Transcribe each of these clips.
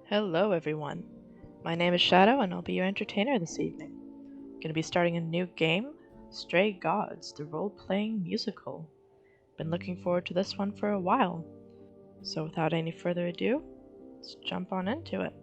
Hello, everyone. My name is Shadow, and I'll be your entertainer this evening. I'm going to be starting a new game, Stray Gods, the role-playing musical. Been looking forward to this one for a while. So without any further ado, let's jump on into it.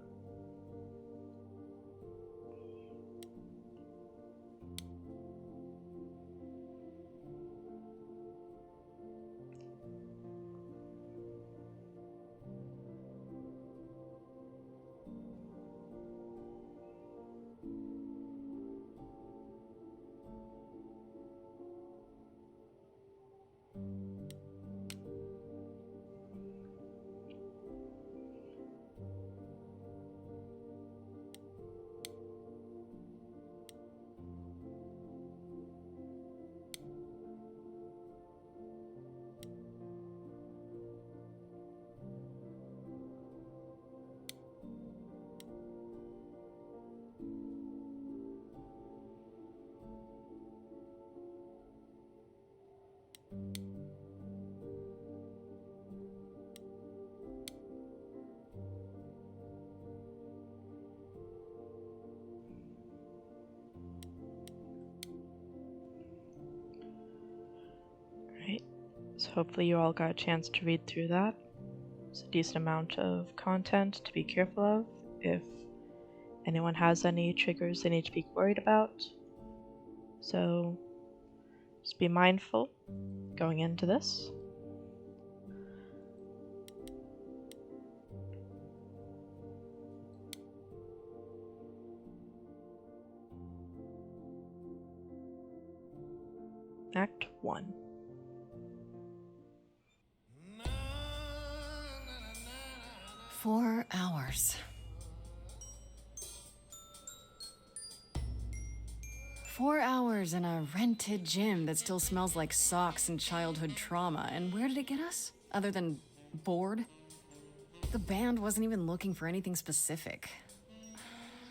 Alright, so hopefully you all got a chance to read through that. It's a decent amount of content to be careful of if anyone has any triggers they need to be worried about. So just be mindful going into this. Act 1. Four hours. 4 hours in a rented gym that still smells like socks and childhood trauma. And where did it get us? Other than bored? The band wasn't even looking for anything specific.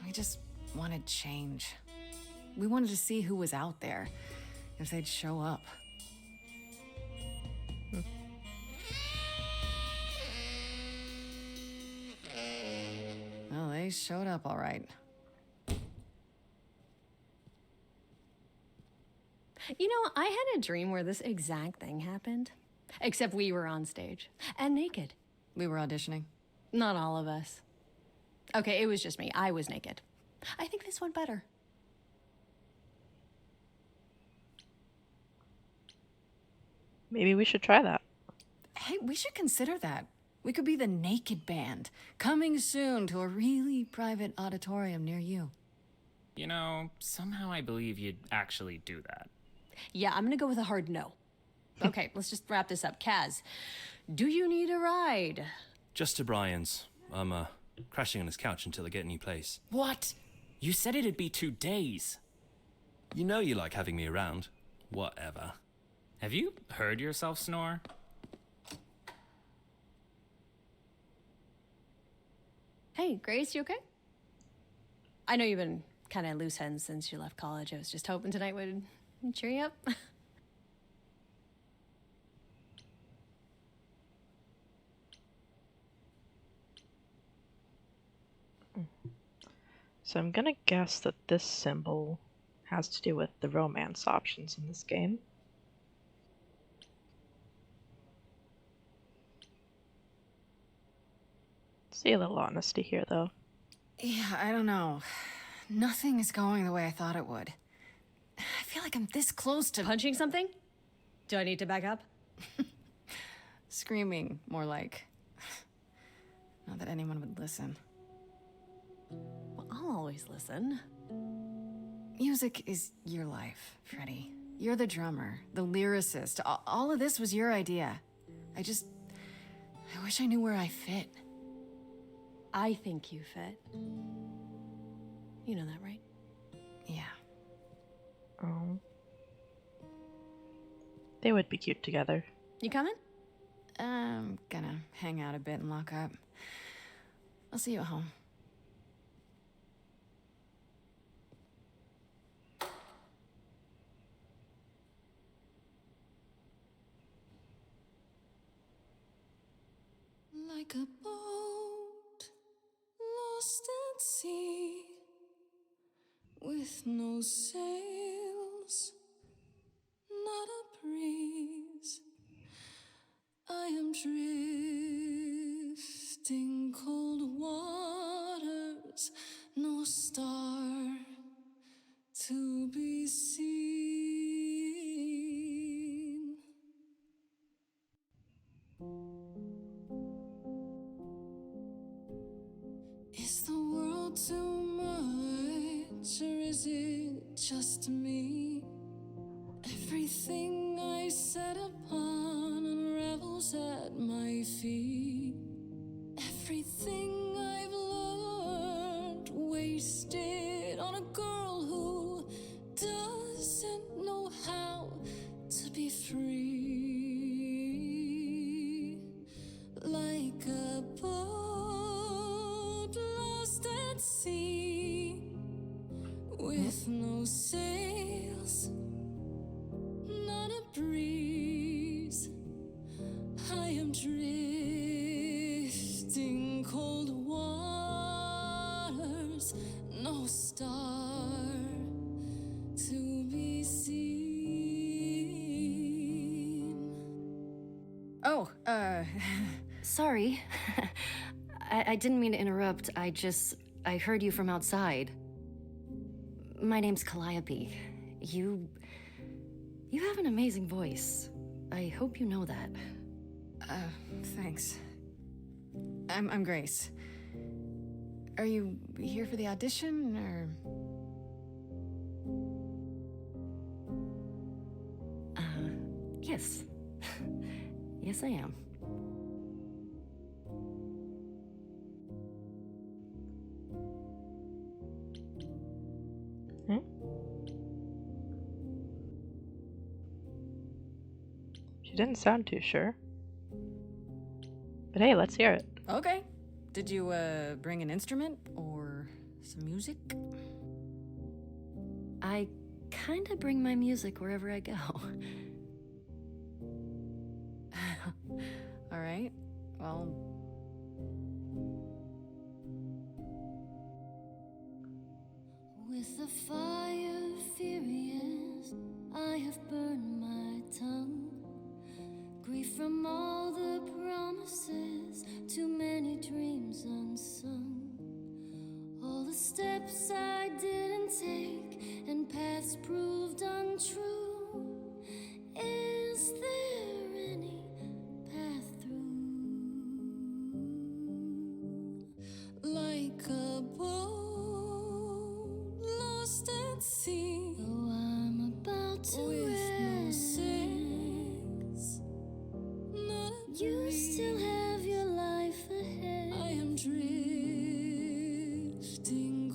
We just wanted change. We wanted to see who was out there, if they'd show up. Well, they showed up all right. You know, I had a dream where this exact thing happened. Except we were on stage. And naked. We were auditioning. Not all of us. Okay, it was just me. I was naked. I think this went better. Maybe we should try that. Hey, we should consider that. We could be the Naked Band, coming soon to a really private auditorium near you. You know, somehow I believe you'd actually do that. Yeah, I'm gonna go with a hard no. Okay, let's just wrap this up. Kaz, do you need a ride? Just to Brian's. I'm, crashing on his couch until I get a new place. What? You said it'd be 2 days. You know you like having me around. Whatever. Have you heard yourself snore? Hey, Grace, you okay? I know you've been kind of loose ends since you left college. I was just hoping tonight would cheer you up. So I'm gonna guess that this symbol has to do with the romance options in this game. See a little honesty here, though. Yeah, I don't know. Nothing is going the way I thought it would. I feel like I'm this close to Punching something? Do I need to back up? screaming, more like. Not that anyone would listen. Well, I'll always listen. Music is your life, Freddie. You're the drummer, the lyricist. All of this was your idea. I wish I knew where I fit. I think you fit. You know that, right? Yeah. Oh. They would be cute together. You coming? I'm gonna hang out a bit and lock up. I'll see you at home. Like a boat lost at sea with no sails, not a breeze. I am drifting cold waters, no star to be seen. Is the world too much, or is it just me? Everything I set upon unravels at my feet. Everything I've learned wasted on a girl who doesn't know how to be free. Like a boat lost at sea with no sails, not a breeze. I am drifting cold waters, no star to be seen. Oh, Sorry. I didn't mean to interrupt. I heard you from outside. My name's Calliope. You have an amazing voice. I hope you know that. Thanks. I'm Grace. Are you here for the audition, or? Yes. Yes, I am. She didn't sound too sure. But hey, let's hear it. Okay. Did you, bring an instrument or some music? I kinda bring my music wherever I go. All right. Well, with the fire furious, I have burned my tongue. Grief from all the promises, too many dreams unsung. All the steps I didn't take and paths proved untrue. Is there any path through? like a boat lost at sea Though I'm about to with no rest, sails, not a you breeze. still have your life ahead. I am drifting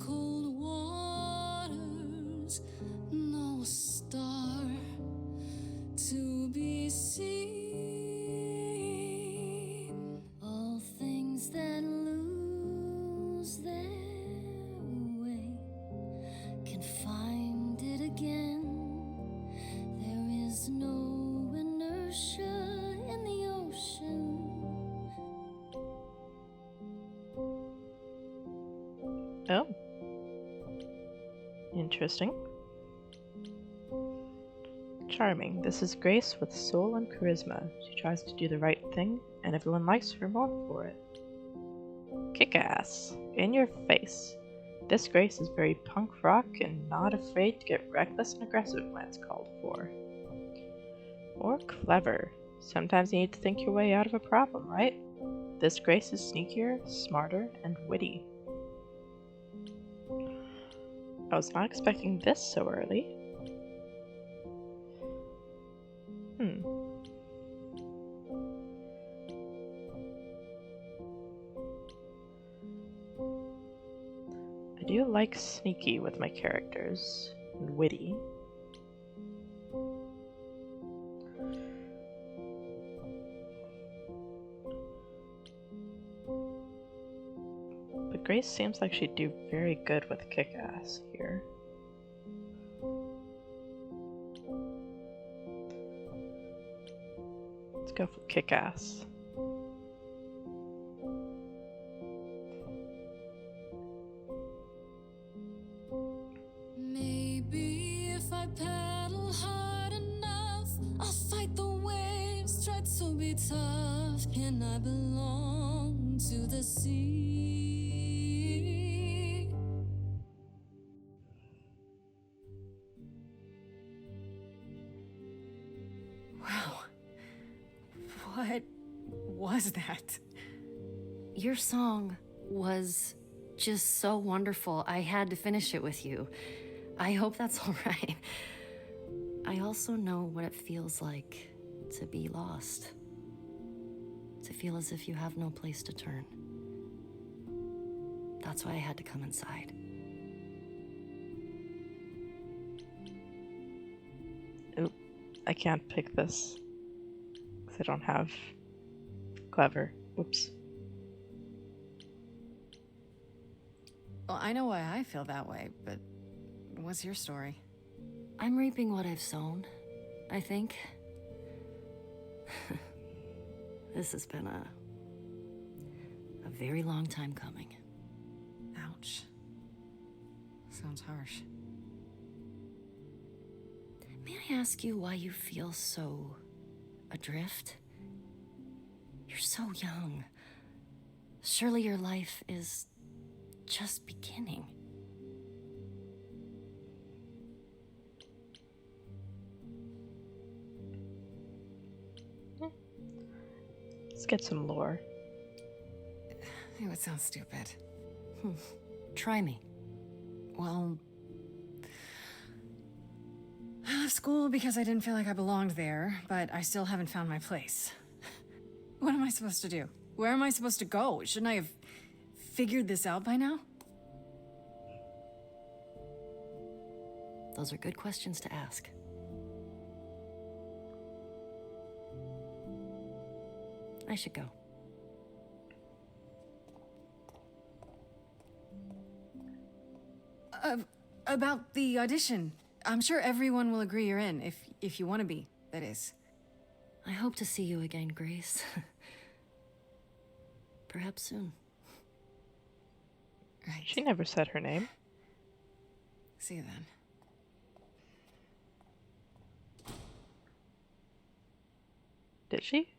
cold waters, no star to be seen. All things that lose their way can find it again. There is no inertia in the ocean. Oh. Interesting. Charming. This is Grace with soul and charisma. She tries to do the right thing, and everyone likes her more for it. Kick-ass. In your face. This Grace is very punk rock and not afraid to get reckless and aggressive when it's called for. Or clever. Sometimes you need to think your way out of a problem, right? This Grace is sneakier, smarter, and witty. I was not expecting this so early. I do like sneaky with my characters, and witty. But Grace seems like she'd do very good with kick-ass here. Let's go for kick-ass. tough, can I belong to the sea? Wow. What was that? Your song was just so wonderful. I had to finish it with you. I hope that's all right. I also know what it feels like to be lost. To feel as if you have no place to turn. That's why I had to come inside. Oop, I can't pick this. Because I don't have clever. Whoops. Well, I know why I feel that way, but what's your story? I'm reaping what I've sown, I think. This has been a very long time coming. Ouch. Sounds harsh. May I ask you why you feel so adrift? You're so young. Surely your life is just beginning. Let's get some lore. It would sound stupid. Try me. Well, I left school because I didn't feel like I belonged there, but I still haven't found my place. What am I supposed to do? Where am I supposed to go? Shouldn't I have figured this out by now? Those are good questions to ask. I should go. About the audition. I'm sure everyone will agree you're in, if you want to be, that is. I hope to see you again, Grace. Perhaps soon. Right. She never said her name. See you then. Did she?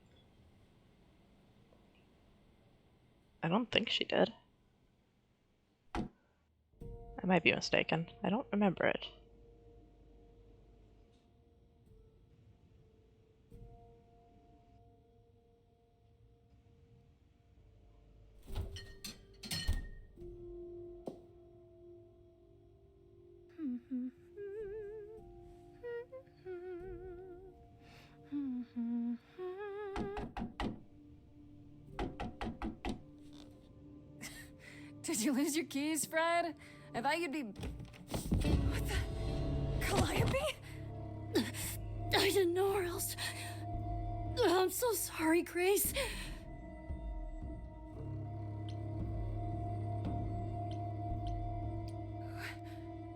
I don't think she did. I might be mistaken. I don't remember it. Did you lose your keys, Fred? I thought you'd be... What the... Calliope? I didn't know where else. I'm so sorry, Grace.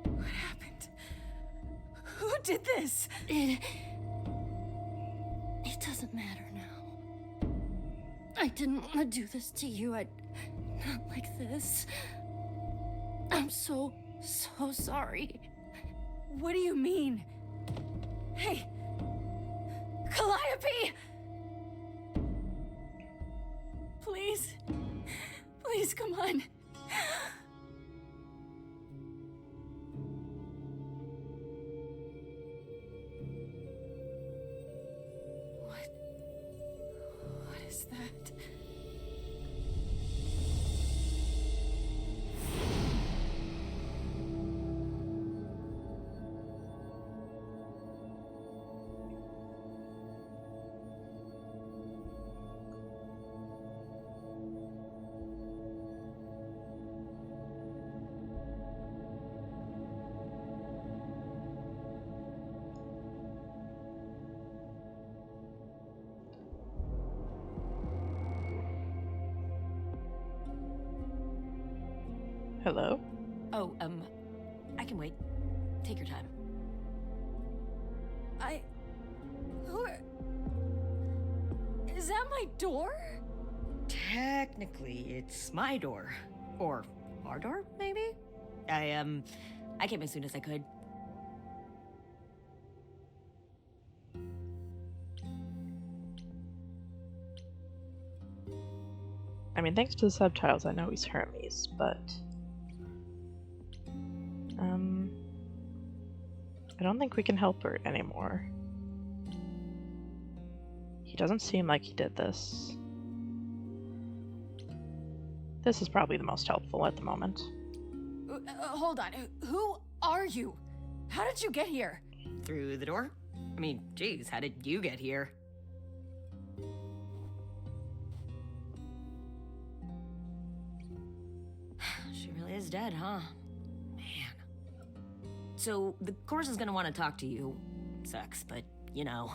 What happened? Who did this? It doesn't matter now. I didn't want to do this to you. Not like this. I'm so sorry. What do you mean? Hey! Calliope! Please. Please, come on. What is that? Hello? Oh, I can wait. Take your time. Is that my door? Technically, it's my door. Or our door, maybe? I came as soon as I could. mean, thanks to the subtitles, I know he's Hermes, but I don't think we can help her anymore. He doesn't seem like he did this. This is probably the most helpful at the moment. Hold on. Who are you? How did you get here? Through the door? I mean, geez, how did you get here? She really is dead, huh? Man. So, the chorus is gonna want to talk to you. Sucks, but, you know.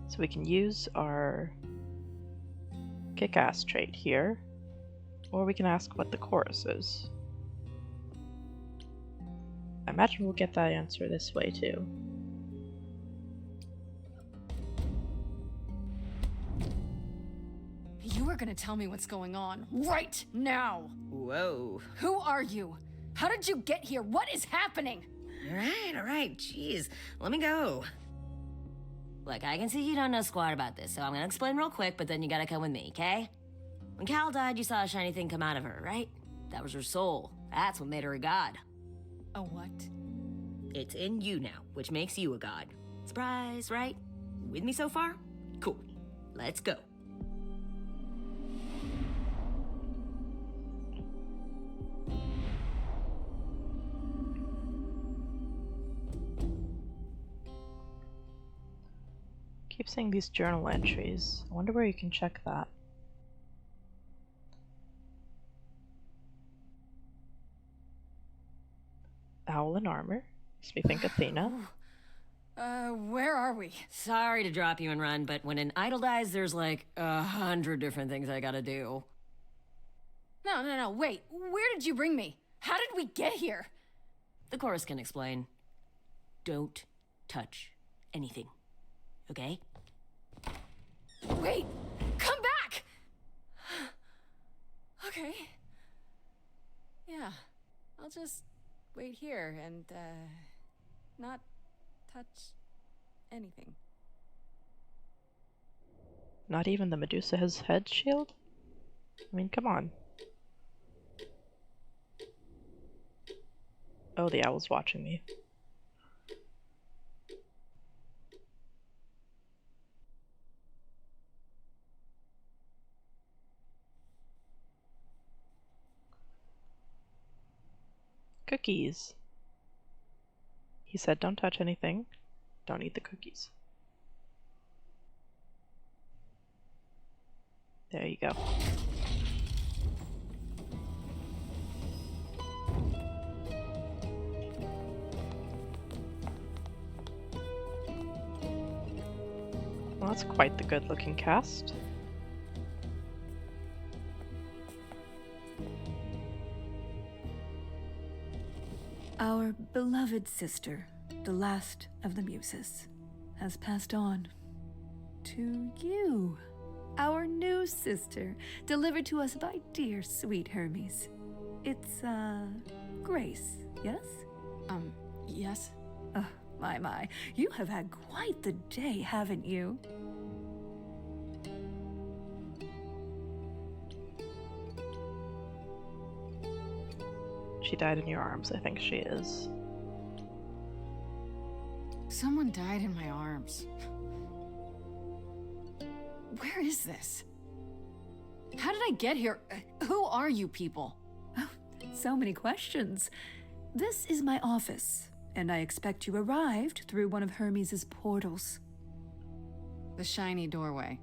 So we can use our kick-ass trait here, or we can ask what the chorus is. I imagine we'll get that answer this way too. You are gonna tell me what's going on right now! Whoa. Who are you? How did you get here? What is happening? All right, jeez. Let me go. Look, I can see you don't know squat about this, so I'm gonna explain real quick, but then you gotta come with me, okay? When Cal died, you saw a shiny thing come out of her, right? That was her soul. That's what made her a god. A what? It's in you now, which makes you a god. Surprise, right? With me so far? Cool. Let's go. Keep seeing these journal entries. I wonder where you can check that. Owl in armor. Makes me think Athena. Where are we? Sorry to drop you and run, but when an idol dies, there's like 100 different things I gotta do. No, wait. Where did you bring me? How did we get here? The chorus can explain. Don't touch anything. Okay? Wait! Come back! Okay. Yeah. I'll just wait here and, not touch anything. Not even the Medusa's head shield? I mean, come on. Oh, the owl's watching me. Cookies. He said don't touch anything. Don't eat the cookies. There you go. Well, that's quite the good-looking cast. Our beloved sister, the last of the Muses, has passed on to you. Our new sister, delivered to us by dear sweet Hermes. It's, Grace, yes? Yes? Oh, my. You have had quite the day, haven't you? She died in your arms, I think she is. Someone died in my arms. Where is this? How did I get here? Who are you people? Oh, so many questions. This is my office, and I expect you arrived through one of Hermes' portals. The shiny doorway.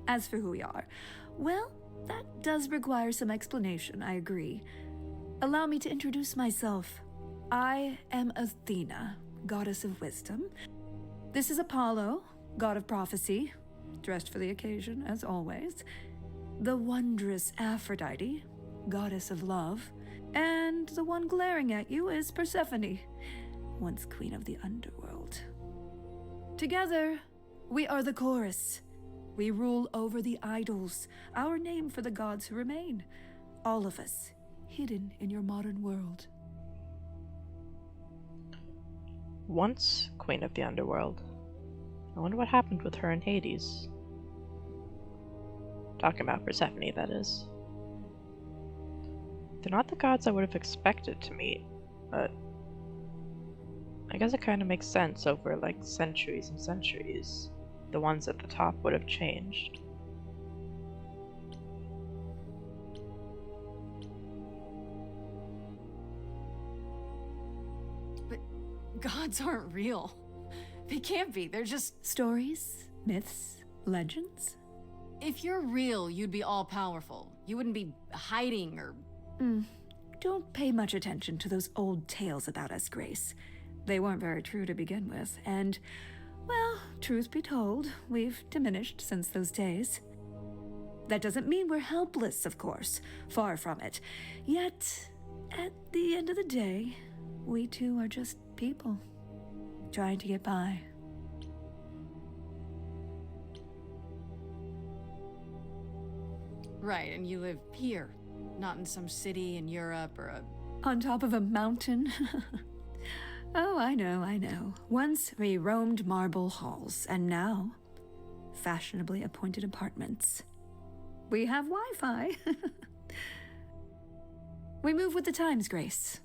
As for who we are, well, that does require some explanation, I agree. Allow me to introduce myself. I am Athena, goddess of wisdom. This is Apollo, god of prophecy, dressed for the occasion, as always. The wondrous Aphrodite, goddess of love. And the one glaring at you is Persephone, once queen of the underworld. Together, we are the chorus. We rule over the idols, our name for the gods who remain. All of us, hidden in your modern world. once queen of the underworld. I wonder what happened with her in Hades. Talking about Persephone, that is. They're not the gods I would have expected to meet, but I guess it kind of makes sense over like centuries and centuries. The ones at the top would have changed. But gods aren't real. They can't be. They're just... Stories, myths, legends. If you're real, you'd be all-powerful. You wouldn't be hiding or... Don't pay much attention to those old tales about us, Grace. They weren't very true to begin with, and, well, truth be told, we've diminished since those days. That doesn't mean we're helpless, of course. Far from it. Yet, at the end of the day, we too are just people, trying to get by. Right, and you live here, not in some city in Europe or a... On top of a mountain? Oh, I know. Once we roamed marble halls, and now, fashionably appointed apartments. We have Wi-Fi. We move with the times, Grace.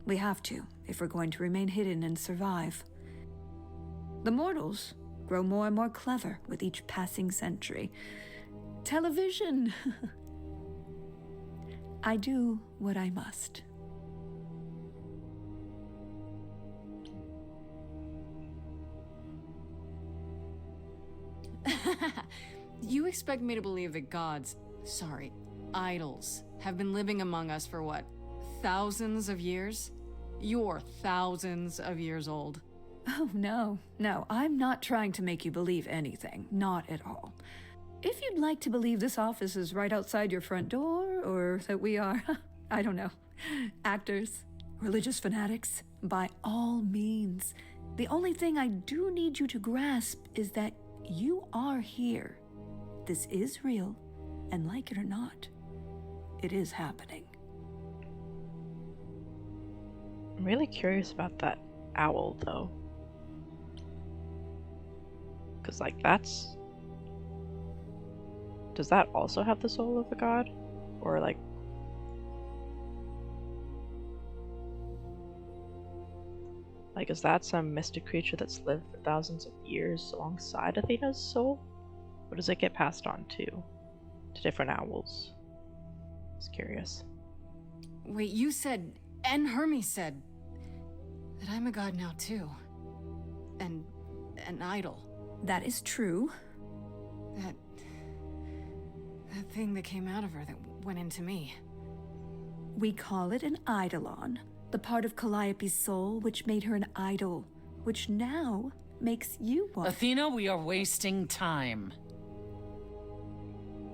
We have to, if we're going to remain hidden and survive. The mortals grow more and more clever with each passing century. Television! I do what I must. You expect me to believe that gods, idols, have been living among us for what, thousands of years? You're thousands of years old. Oh, no, I'm not trying to make you believe anything. Not at all. If you'd like to believe this office is right outside your front door, or that we are, I don't know, actors, religious fanatics, by all means. The only thing I do need you to grasp is that you are here. This is real, and like it or not, it is happening. I'm really curious about that owl, though. Because, like, that's... Does that also have the soul of a god? Or, like... Like, is that some mystic creature that's lived for thousands of years alongside Athena's soul? Or does it get passed on to different owls? Just curious. Wait, you said, and Hermes said, that I'm a god now too. And an idol. That is true. That thing that came out of her that went into me. We call it an eidolon, the part of Calliope's soul which made her an idol, which now makes you one. Athena, we are wasting time.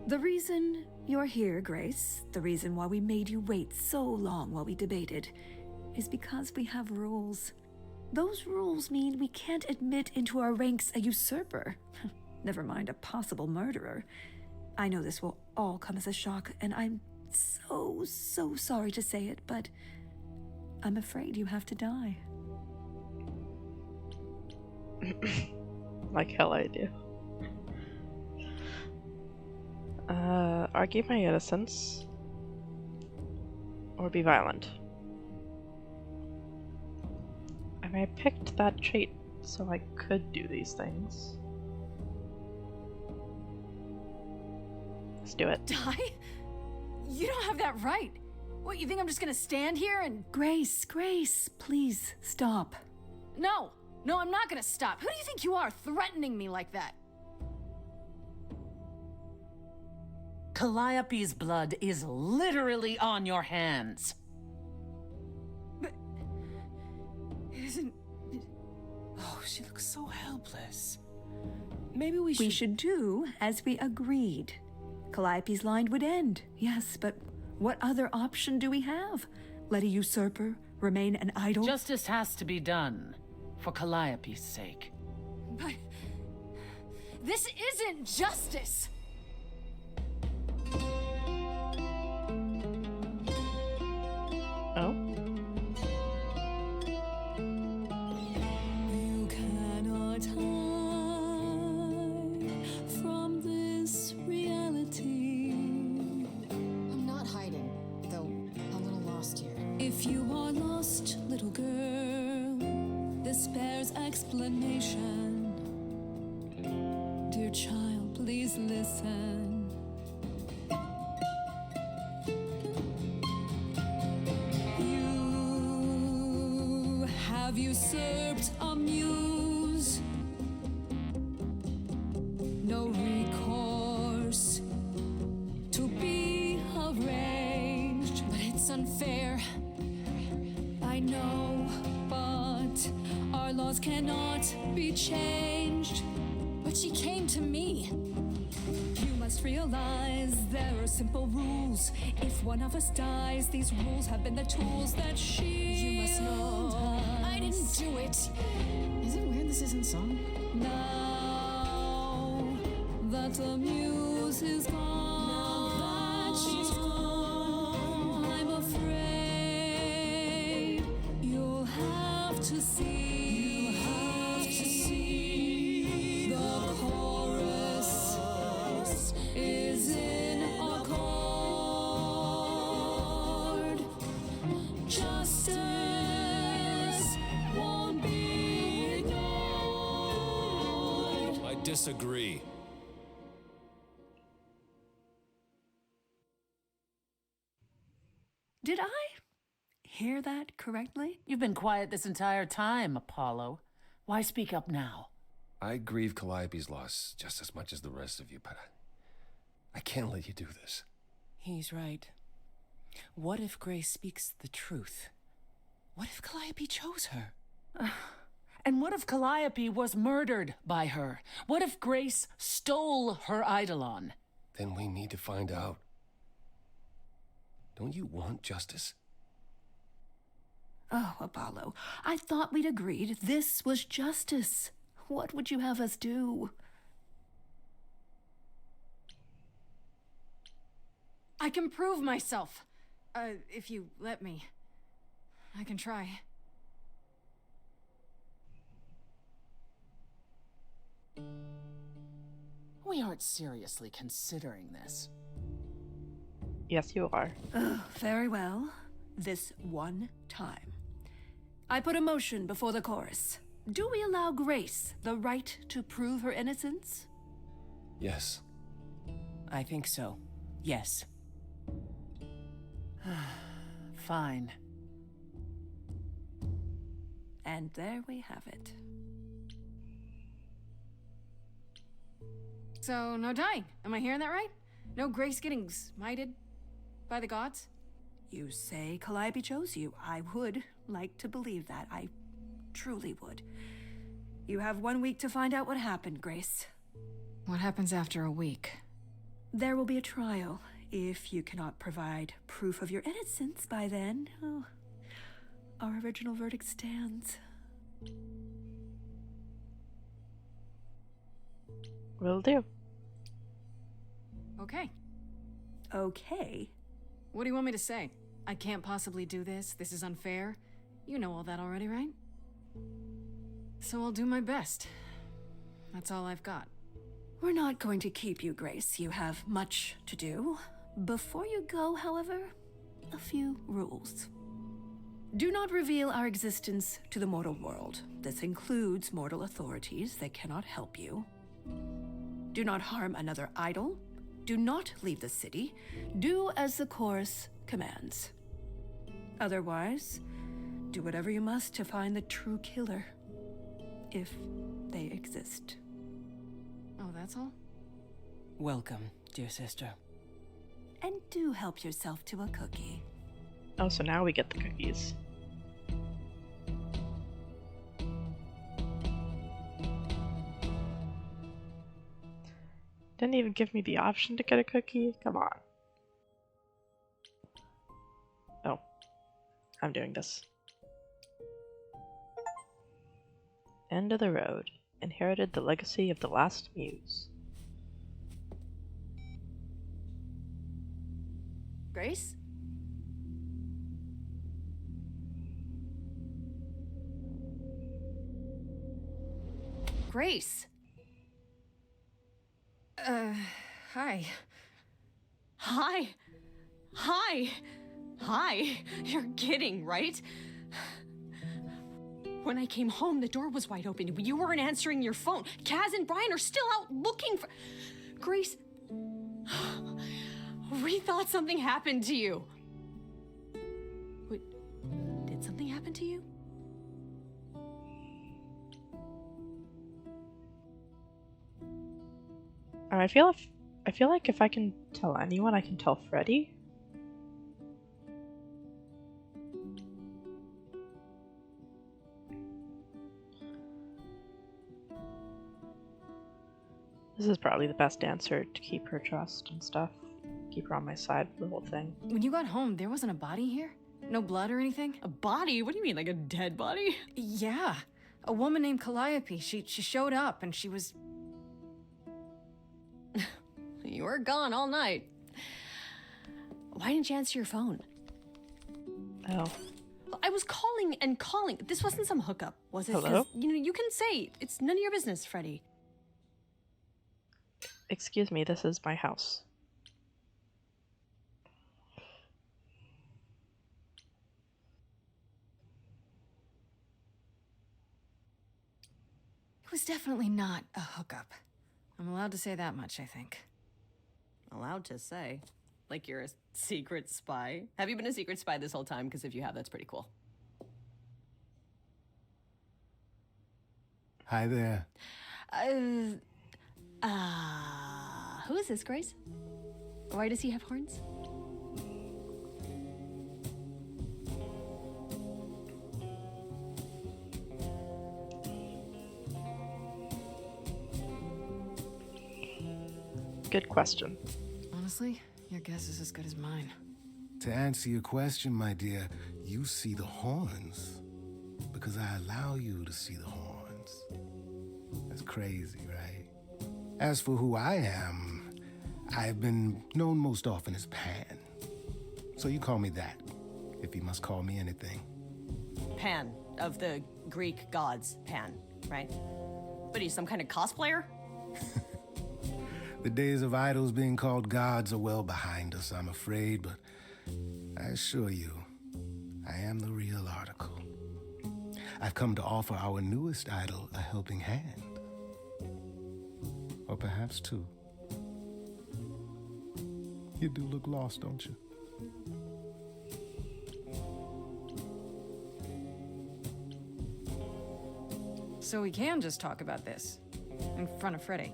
The reason you're here, Grace, the reason why we made you wait so long while we debated, is because we have rules. Those rules mean we can't admit into our ranks a usurper. Never mind a possible murderer. I know this will all come as a shock, and I'm so sorry to say it, but I'm afraid you have to die. Like hell I do. Argue my innocence. Or be violent. I mean, I picked that trait so I could do these things. Let's do it. Die? You don't have that right. What, you think I'm just gonna stand here and... Grace, please, stop. No, I'm not gonna stop. Who do you think you are, threatening me like that? Calliope's blood is literally on your hands. But... it isn't... Oh, she looks so helpless. Maybe we should do as we agreed. Calliope's line would end, yes, but what other option do we have? Let a usurper remain an idol? Justice has to be done, for Calliope's sake. But... this isn't justice! Oh? If you are lost, little girl, this bears explanation. Dear child, please listen. You have usurped a muse. No recourse to be arranged. But it's unfair, I know, but our laws cannot be changed. But she came to me. You must realize there are simple rules. If one of us dies, these rules have been the tools that you must know. I didn't do it. Is it weird this isn't song? Now that the muse is gone, now that she's gone, I'm afraid you'll have to see. The chorus is in accord. Justice won't be ignored. I disagree. Did I hear that correctly? You've been quiet this entire time, Apollo. Why speak up now? I grieve Calliope's loss just as much as the rest of you, but I can't let you do this. He's right. What if Grace speaks the truth? What if Calliope chose her? And what if Calliope was murdered by her? What if Grace stole her eidolon? Then we need to find out. Don't you want justice? Oh, Apollo, I thought we'd agreed this was justice. What would you have us do? I can prove myself. If you let me. I can try. We aren't seriously considering this. Yes, you are. Very well. This one time. I put a motion before the chorus. Do we allow Grace the right to prove her innocence? Yes. I think so. Yes. Fine. And there we have it. So, no dying. Am I hearing that right? No Grace getting smited by the gods? You say Calliope chose you. I would like to believe that. I truly would. You have 1 week to find out what happened, Grace. What happens after a week? There will be a trial. If you cannot provide proof of your innocence by then, our original verdict stands. Will do. Okay. Okay. What do you want me to say? I can't possibly do this. This is unfair. You know all that already, right? So I'll do my best. That's all I've got. We're not going to keep you, Grace. You have much to do. Before you go, however, a few rules. Do not reveal our existence to the mortal world. This includes mortal authorities that cannot help you. Do not harm another idol. Do not leave the city. Do as the chorus commands. Otherwise, do whatever you must to find the true killer, if they exist. Oh, that's all? Welcome, dear sister. And do help yourself to a cookie. Oh, so now we get the cookies. Didn't even give me the option to get a cookie? Come on. Oh. I'm doing this. End of the road. Inherited the legacy of the last muse. Grace? Grace! Hi. Hi. Hi. Hi. You're kidding, right? When I came home, the door was wide open. You weren't answering your phone. Kaz and Brian are still out looking for... Grace... We thought something happened to you. Wait, did something happen to you? I feel like if I can tell anyone, I can tell Freddy. This is probably the best answer to keep her trust and stuff. Keep her on my side for the whole thing. When you got home, there wasn't a body here? No blood or anything? A body? What do you mean, like a dead body? Yeah. A woman named Calliope. She showed up and she was... You were gone all night. Why didn't you answer your phone? Oh. I was calling and calling. This wasn't some hookup, was it? Hello? 'Cause, you know, you can say it's none of your business, Freddy. Excuse me, this is my house. It was definitely not a hookup. I'm allowed to say that much, I think. Allowed to say? Like you're a secret spy? Have you been a secret spy this whole time? Because if you have, that's pretty cool. Hi there. Who is this, Grace? Why does he have horns? Good question. Honestly, your guess is as good as mine. To answer your question, my dear, you see the horns because I allow you to see the horns. That's crazy, right? As for who I am, I've been known most often as Pan. So you call me that, if you must call me anything. Pan, of the Greek gods, Pan, right? But he's some kind of cosplayer? The days of idols being called gods are well behind us, I'm afraid, but I assure you, I am the real article. I've come to offer our newest idol a helping hand. Or perhaps two. You do look lost, don't you? So we can just talk about this in front of Freddy.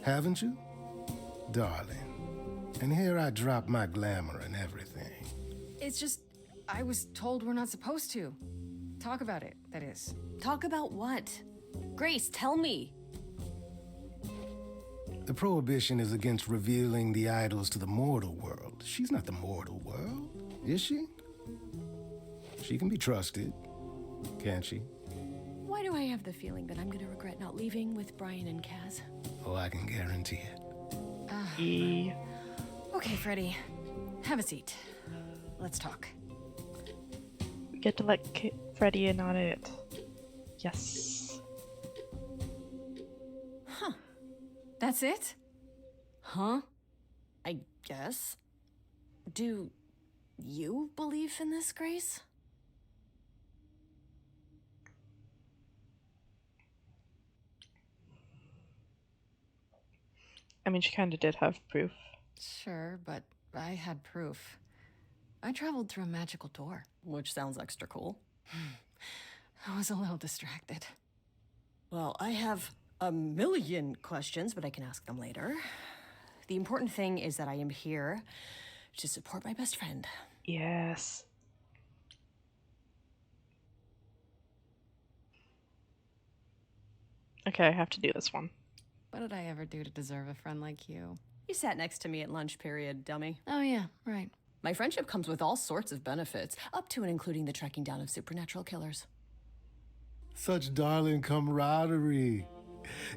Haven't you? Darling. And here I drop my glamour and everything. It's just, I was told we're not supposed to. Talk about it, that is. Talk about what? Grace, tell me. The prohibition is against revealing the idols to the mortal world. She's not the mortal world, is she? She can be trusted, can't she? Why do I have the feeling that I'm gonna regret not leaving with Brian and Kaz? Oh, I can guarantee it. Okay, Freddy. Have a seat. Let's talk. We get to let Freddy in on it. Yes. Huh. That's it? Huh? I guess. Do you believe in this, Grace? I mean, she kind of did have proof. Sure, but I had proof. I traveled through a magical door. Which sounds extra cool. I was a little distracted. Well, I have a million questions, but I can ask them later. The important thing is that I am here to support my best friend. Yes. Okay, I have to do this one. What did I ever do to deserve a friend like you? You sat next to me at lunch period, dummy. Oh yeah, right. My friendship comes with all sorts of benefits, up to and including the tracking down of supernatural killers. Such darling camaraderie.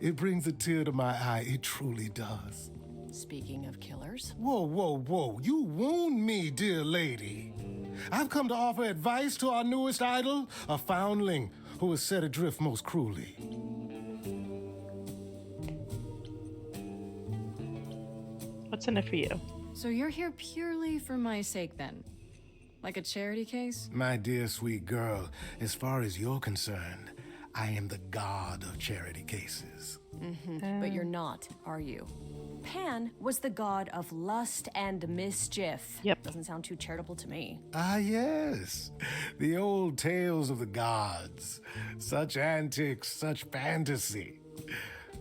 It brings a tear to my eye, it truly does. Speaking of killers. Whoa, whoa, whoa, you wound me, dear lady. I've come to offer advice to our newest idol, a foundling who was set adrift most cruelly. What's in it for you? So you're here purely for my sake then? Like a charity case? My dear sweet girl, as far as you're concerned, I am the god of charity cases. But you're not, are you? Pan was the god of lust and mischief. Yep. Doesn't sound too charitable to me. Ah, yes. The old tales of the gods. Such antics, such fantasy.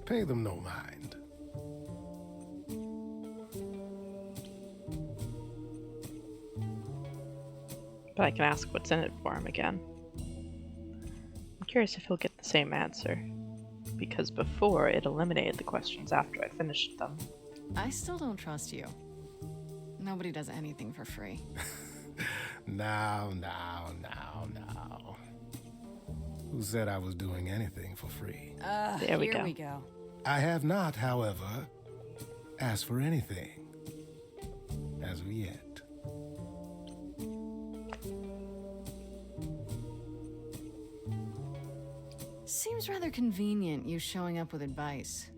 Pay them no mind. But I can ask what's in it for him again. I'm curious if he'll get the same answer, because before it eliminated the questions after I finished them. I still don't trust you. Nobody does anything for free. Now. Who said I was doing anything for free? There we Here go. we go. I have not, however, asked for anything. As of yet. Seems rather convenient, you showing up with advice.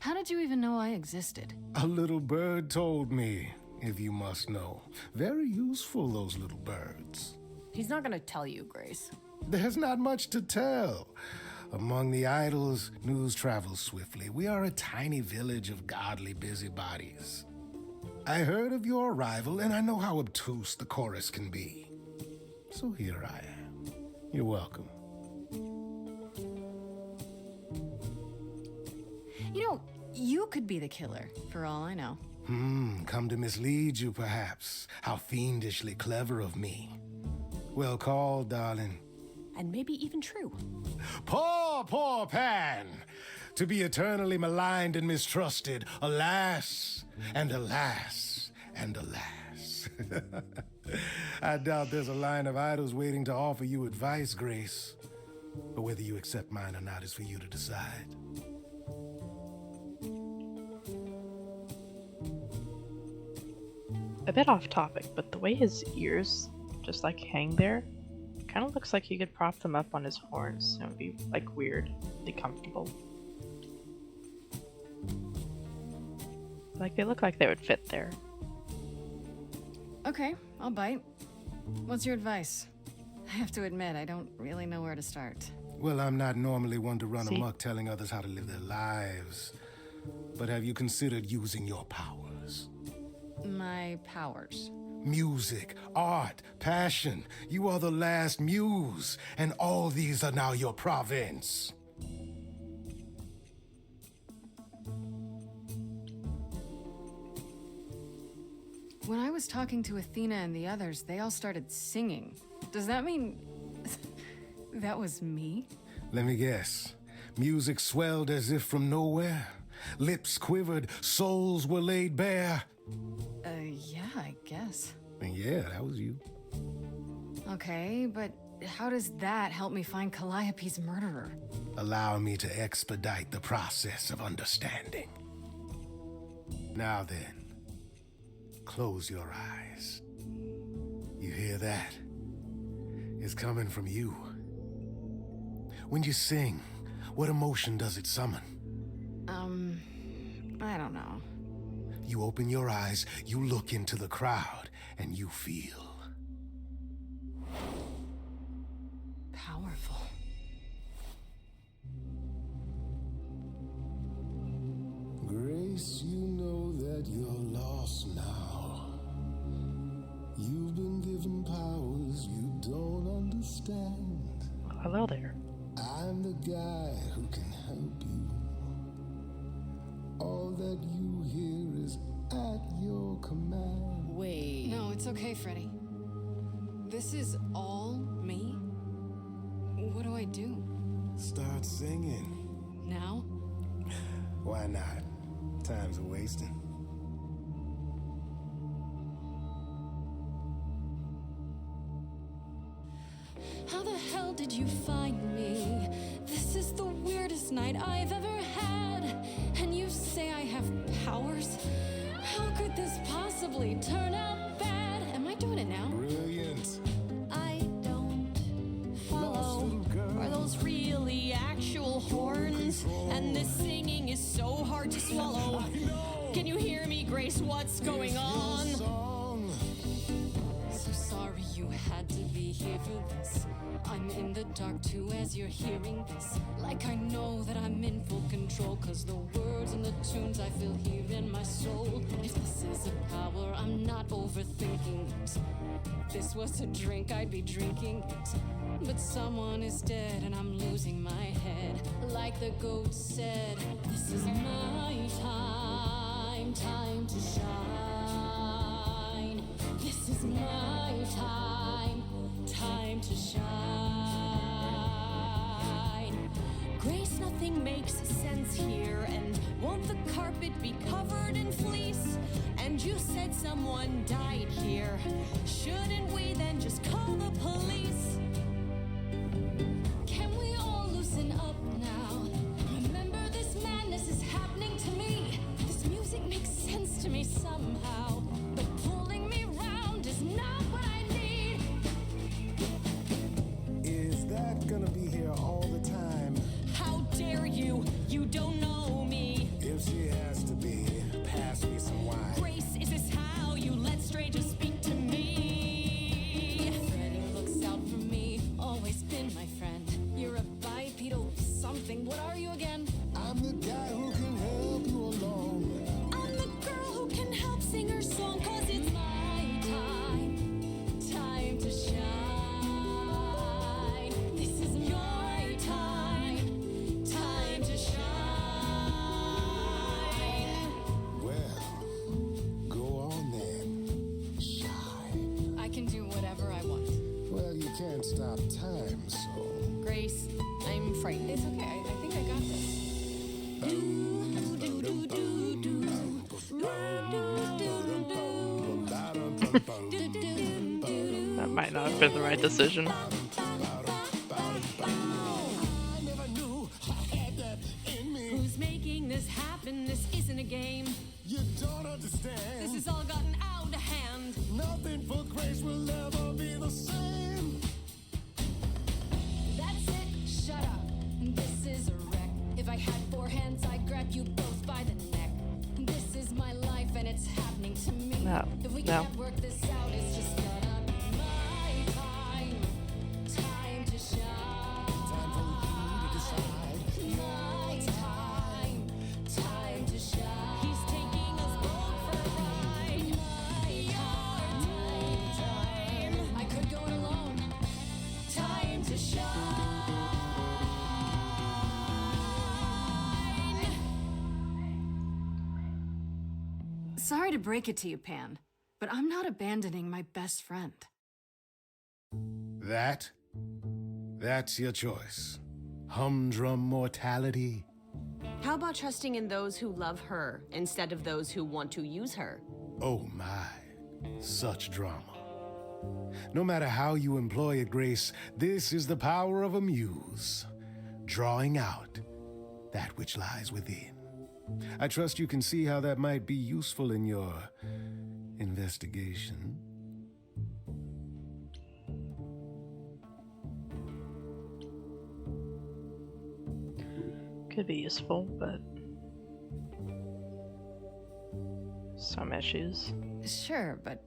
How did you even know I existed? A little bird told me, if you must know. Very useful, those little birds. He's not gonna tell you, Grace. There's not much to tell. Among the idols, news travels swiftly. We are a tiny village of godly busybodies. I heard of your arrival, and I know how obtuse the chorus can be. So here I am. You're welcome. You know, you could be the killer, for all I know. Come to mislead you, perhaps. How fiendishly clever of me. Well called, darling. And maybe even true. Poor Pan! To be eternally maligned and mistrusted. Alas, and alas, and alas. I doubt there's a line of idols waiting to offer you advice, Grace. But whether you accept mine or not is for you to decide. A bit off topic, but the way his ears just like hang there, kind of looks like he could prop them up on his horns. It would be like weirdly comfortable. Like they look like they would fit there. Okay, I'll bite. What's your advice? I have to admit, I don't really know where to start. Well, I'm not normally one to run See? amok telling others how to live their lives. But have you considered using your powers? My powers. Music, art, passion. You are the last muse, and all these are now your province. When I was talking to Athena and the others, they all started singing. Does that mean that was me? Let me guess. Music swelled as if from nowhere. Lips quivered, souls were laid bare. Yeah, I guess. And yeah, that was you. Okay, but how does that help me find Calliope's murderer? Allow me to expedite the process of understanding. Now then, close your eyes. You hear that? It's coming from you. When you sing, what emotion does it summon? I don't know. You open your eyes, you look into the crowd, and you feel Powerful. Grace, you know that you're lost now. You've been given powers you don't understand. Hello there. I'm the guy who can help you. All that you hear is at your command. Wait. No, it's okay, Freddy. This is all me? What do I do? Start singing. Now? Why not? Time's a wasting. How the hell did you find me? This is the weirdest night I've ever had. And you say I have powers? How could this possibly turn out bad? Am I doing it now? Brilliant. I don't follow. Are those really actual horns? And this singing is so hard to swallow. Can you hear me, Grace? What's going on? so sorry you had to be here for this. I'm in the dark too as you're hearing this. Like I know that I'm in full control, cause the words and the tunes I feel here in my soul. If this is a power, I'm not overthinking it. If this was a drink, I'd be drinking it. But someone is dead and I'm losing my head. Like the goat said, this is my time, time to shine. This is my time, time to shine. Grace, nothing makes sense here. And won't the carpet be covered in fleece? And you said someone died here. Shouldn't we then just call the police? Can we all loosen up now? Remember, this madness is happening to me. This music makes sense to me somehow. But pulling me round is not what I need. Is that gonna be here all the time? How dare you? You don't know me. If she has to be, pass me some wine. Grace, is this how you let strangers speak to me? Freddie looks out for me, always been my friend. You're a bipedal something. What are you again? I'm the guy who can help you along. I'm the girl who can help sing her song, cause it's My time, time to shine. This is your time, time to shine. Well, go on then. Shine. I can do whatever I want. Well, you can't stop time, so. Grace, I'm frightened. It's okay, I think I got this. That might not have been the right decision. Who's making this happen? This isn't a game. You don't understand. This has all gotten out of hand. Nothing for Grace will ever be the same. That's it, shut up. This is a wreck. If I had 4 hands, I'd grab you both by the neck. This is my life and it's happening to me. No, If we no. can't work this out, it's just gonna be my time. Time to shine. Time for you to decide. My time. Time to shine. He's taking us both for a ride. Time. I could go it alone. Time to shine. Sorry to break it to you, Pan, but I'm not abandoning my best friend. That's your choice. Humdrum mortality. How about trusting in those who love her instead of those who want to use her? Oh my, such drama. No matter how you employ it, Grace, this is the power of a muse, drawing out that which lies within. I trust you can see how that might be useful in your investigation. Could be useful, but some issues. Sure, but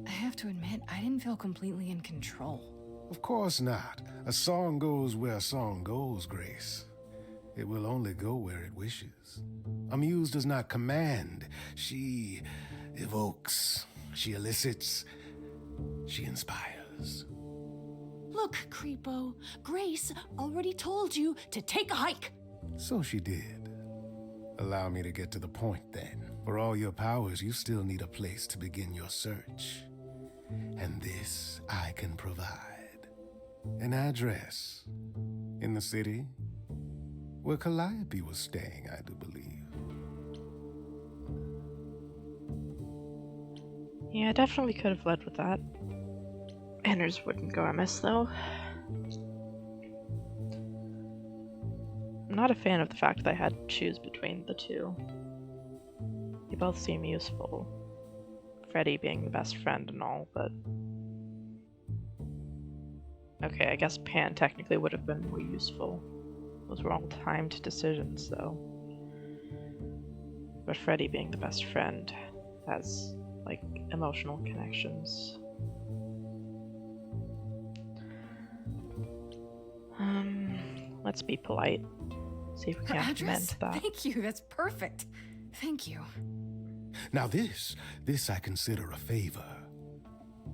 I have to admit, I didn't feel completely in control. Of course not. A song goes where a song goes, Grace. It will only go where it wishes. A muse does not command. She evokes. She elicits. She inspires. Look, Creepo, Grace already told you to take a hike. So she did. Allow me to get to the point then. For all your powers, you still need a place to begin your search. And this I can provide. An address in the city where Calliope was staying, I do believe. Yeah, I definitely could have led with that. Inners wouldn't go amiss, though. I'm not a fan of the fact that I had to choose between the two. They both seem useful. Freddie being the best friend and all, but... Okay, I guess Pan technically would have been more useful. Those were all timed decisions, though. But Freddie being the best friend has, like, emotional connections Let's be polite. See if we Her can't address? amend that. Thank you, that's perfect. Thank you. Now this I consider a favor.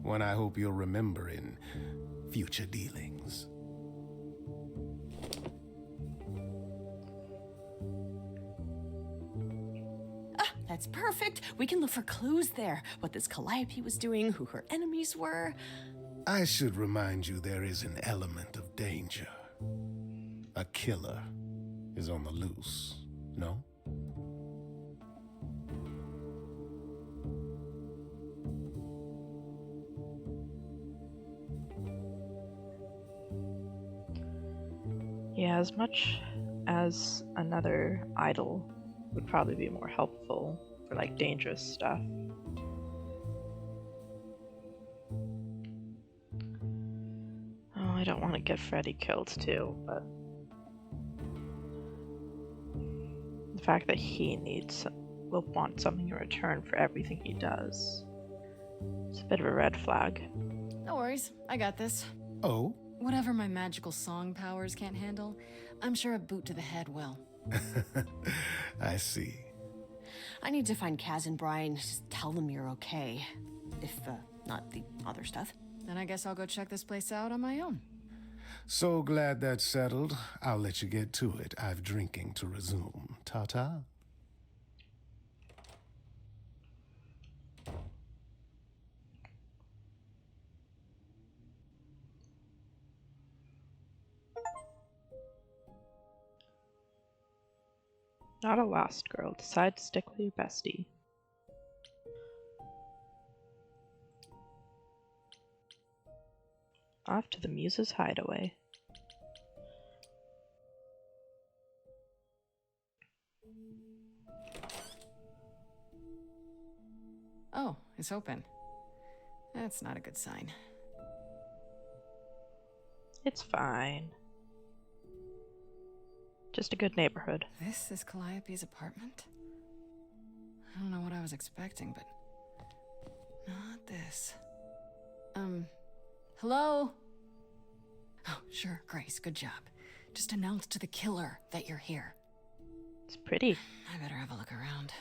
One I hope you'll remember in future dealings. That's perfect. We can look for clues there. What this Calliope was doing, who her enemies were. I should remind you there is an element of danger. A killer is on the loose, no? Yeah, as much as another idol would probably be more helpful for like dangerous stuff. Oh, I don't want to get Freddy killed too, but the fact that he will want something in return for everything he does, it's a bit of a red flag. No worries, I got this. Oh? Whatever my magical song powers can't handle, I'm sure a boot to the head will. I see. I need to find Kaz and Brian. Just tell them you're okay. If, not the other stuff. Then I guess I'll go check this place out on my own. So glad that's settled. I'll let you get to it. I've drinking to resume. Ta-ta. Not a lost girl. Decide to stick with your bestie. Off to the Muse's hideaway. Oh, it's open. That's not a good sign. It's fine. Just a good neighborhood. This is Calliope's apartment? I don't know what I was expecting, but not this. Hello? Oh, sure, Grace, good job. Just announce to the killer that you're here. It's pretty. I better have a look around.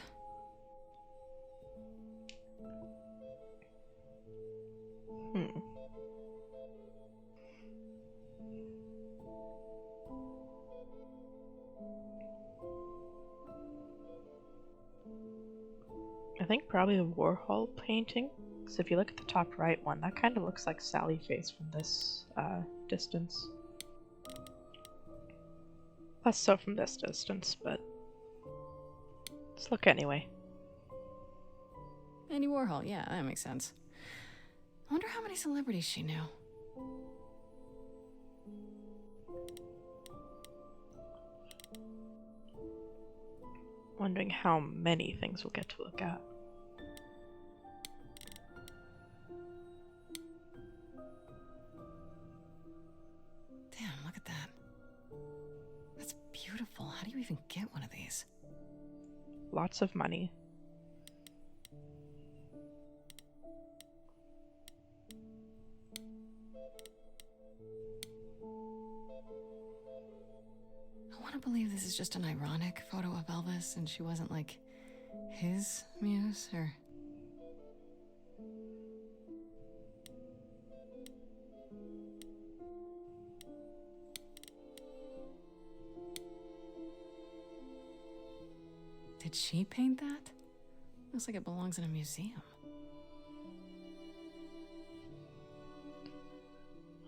I think probably the Warhol painting, because if you look at the top right one, that kind of looks like Sally face from this distance. Less so from this distance, but let's look anyway. Andy Warhol, yeah, that makes sense. I wonder how many celebrities she knew. Wondering how many things we'll get to look at. Damn, look at that. That's beautiful. How do you even get one of these? Lots of money. I want to believe this is just an ironic photo of Elvis and she wasn't like his muse, or... Did she paint that? Looks like it belongs in a museum.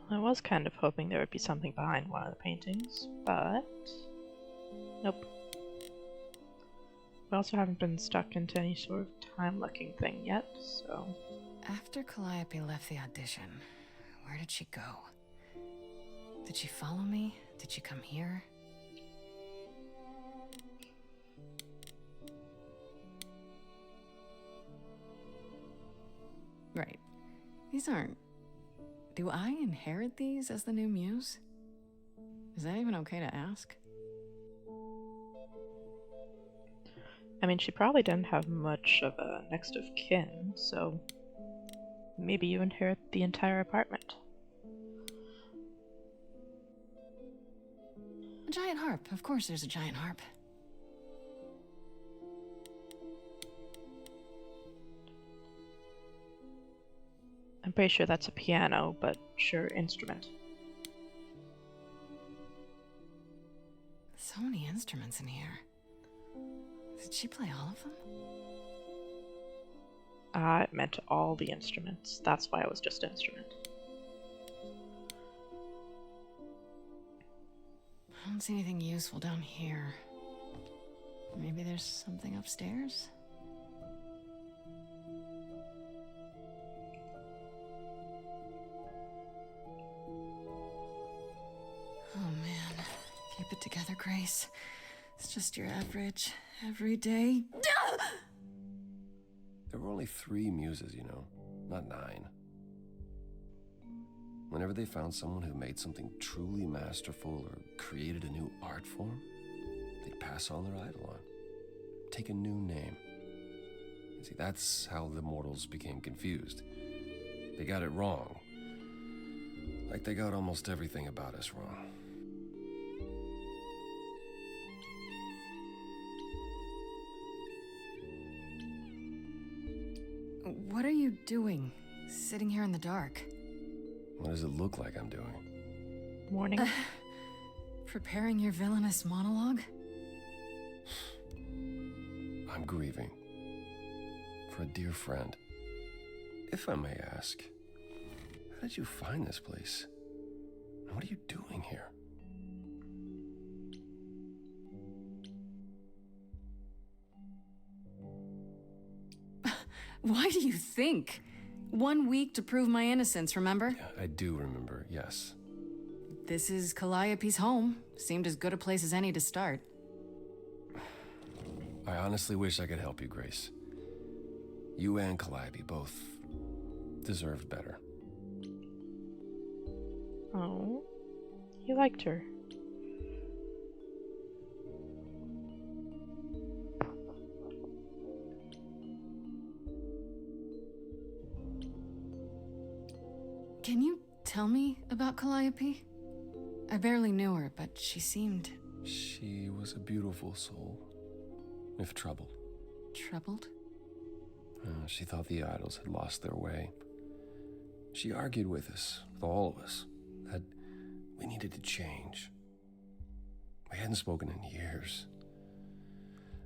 I was kind of hoping there would be something behind one of the paintings, but nope. We also haven't been stuck into any sort of time-looking thing yet, so... After Calliope left the audition, where did she go? Did she follow me? Did she come here? Right. These aren't... Do I inherit these as the new muse? Is that even okay to ask? I mean, she probably didn't have much of a next of kin, so maybe you inherit the entire apartment. giant harp. Of course there's a giant harp. I'm pretty sure that's a piano, but sure, instrument. So many instruments in here. Did she play all of them? It meant all the instruments. That's why it was just instrument. I don't see anything useful down here. Maybe there's something upstairs? Oh man. Keep it together, Grace. It's just your average, everyday. There were only 3 muses, you know, not 9. Whenever they found someone who made something truly masterful or created a new art form, they'd pass on their idol on, take a new name. You see, that's how the mortals became confused. They got it wrong. Like they got almost everything about us wrong. What are you doing, sitting here in the dark? What does it look like I'm doing? Morning. Preparing your villainous monologue? I'm grieving. For a dear friend. If I may ask, how did you find this place? And what are you doing here? Why do you think? 1 week to prove my innocence, remember? Yeah, I do remember, yes. This is Calliope's home. Seemed as good a place as any to start. I honestly wish I could help you, Grace. You and Calliope both deserved better. Oh, you liked her. Can you tell me about Calliope? I barely knew her, but she seemed... She was a beautiful soul, if troubled. Troubled? She thought the idols had lost their way. She argued with us, with all of us, that we needed to change. We hadn't spoken in years.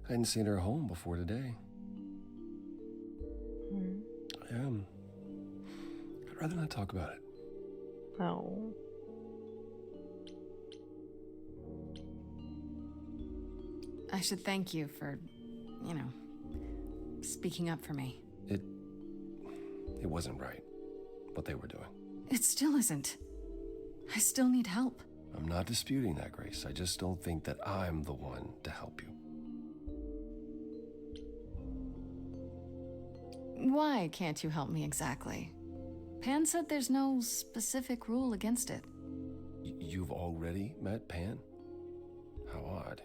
I hadn't seen her home before today. I'd rather not talk about it. Oh. I should thank you for, you know, speaking up for me. It wasn't right, what they were doing. It still isn't. I still need help. I'm not disputing that, Grace. I just don't think that I'm the one to help you. Why can't you help me exactly? Pan said there's no specific rule against it. You've already met Pan? How odd.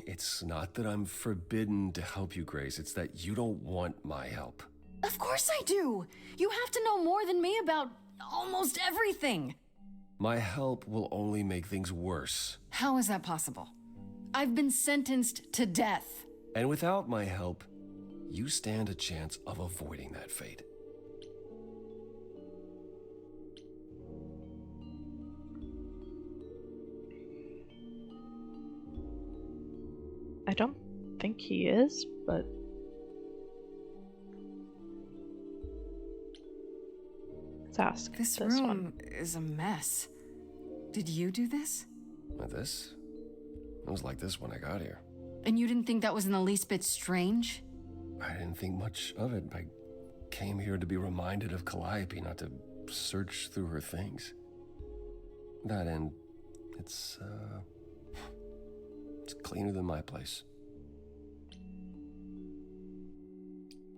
It's not that I'm forbidden to help you, Grace. It's that you don't want my help. Of course I do! You have to know more than me about almost everything! My help will only make things worse. How is that possible? I've been sentenced to death. And without my help, you stand a chance of avoiding that fate. I don't think he is, but... Let's ask This this room one. is a mess. Did you do this? This? It was like this when I got here. And you didn't think that was in the least bit strange? I didn't think much of it. I came here to be reminded of Calliope, not to search through her things. That and it's cleaner than my place.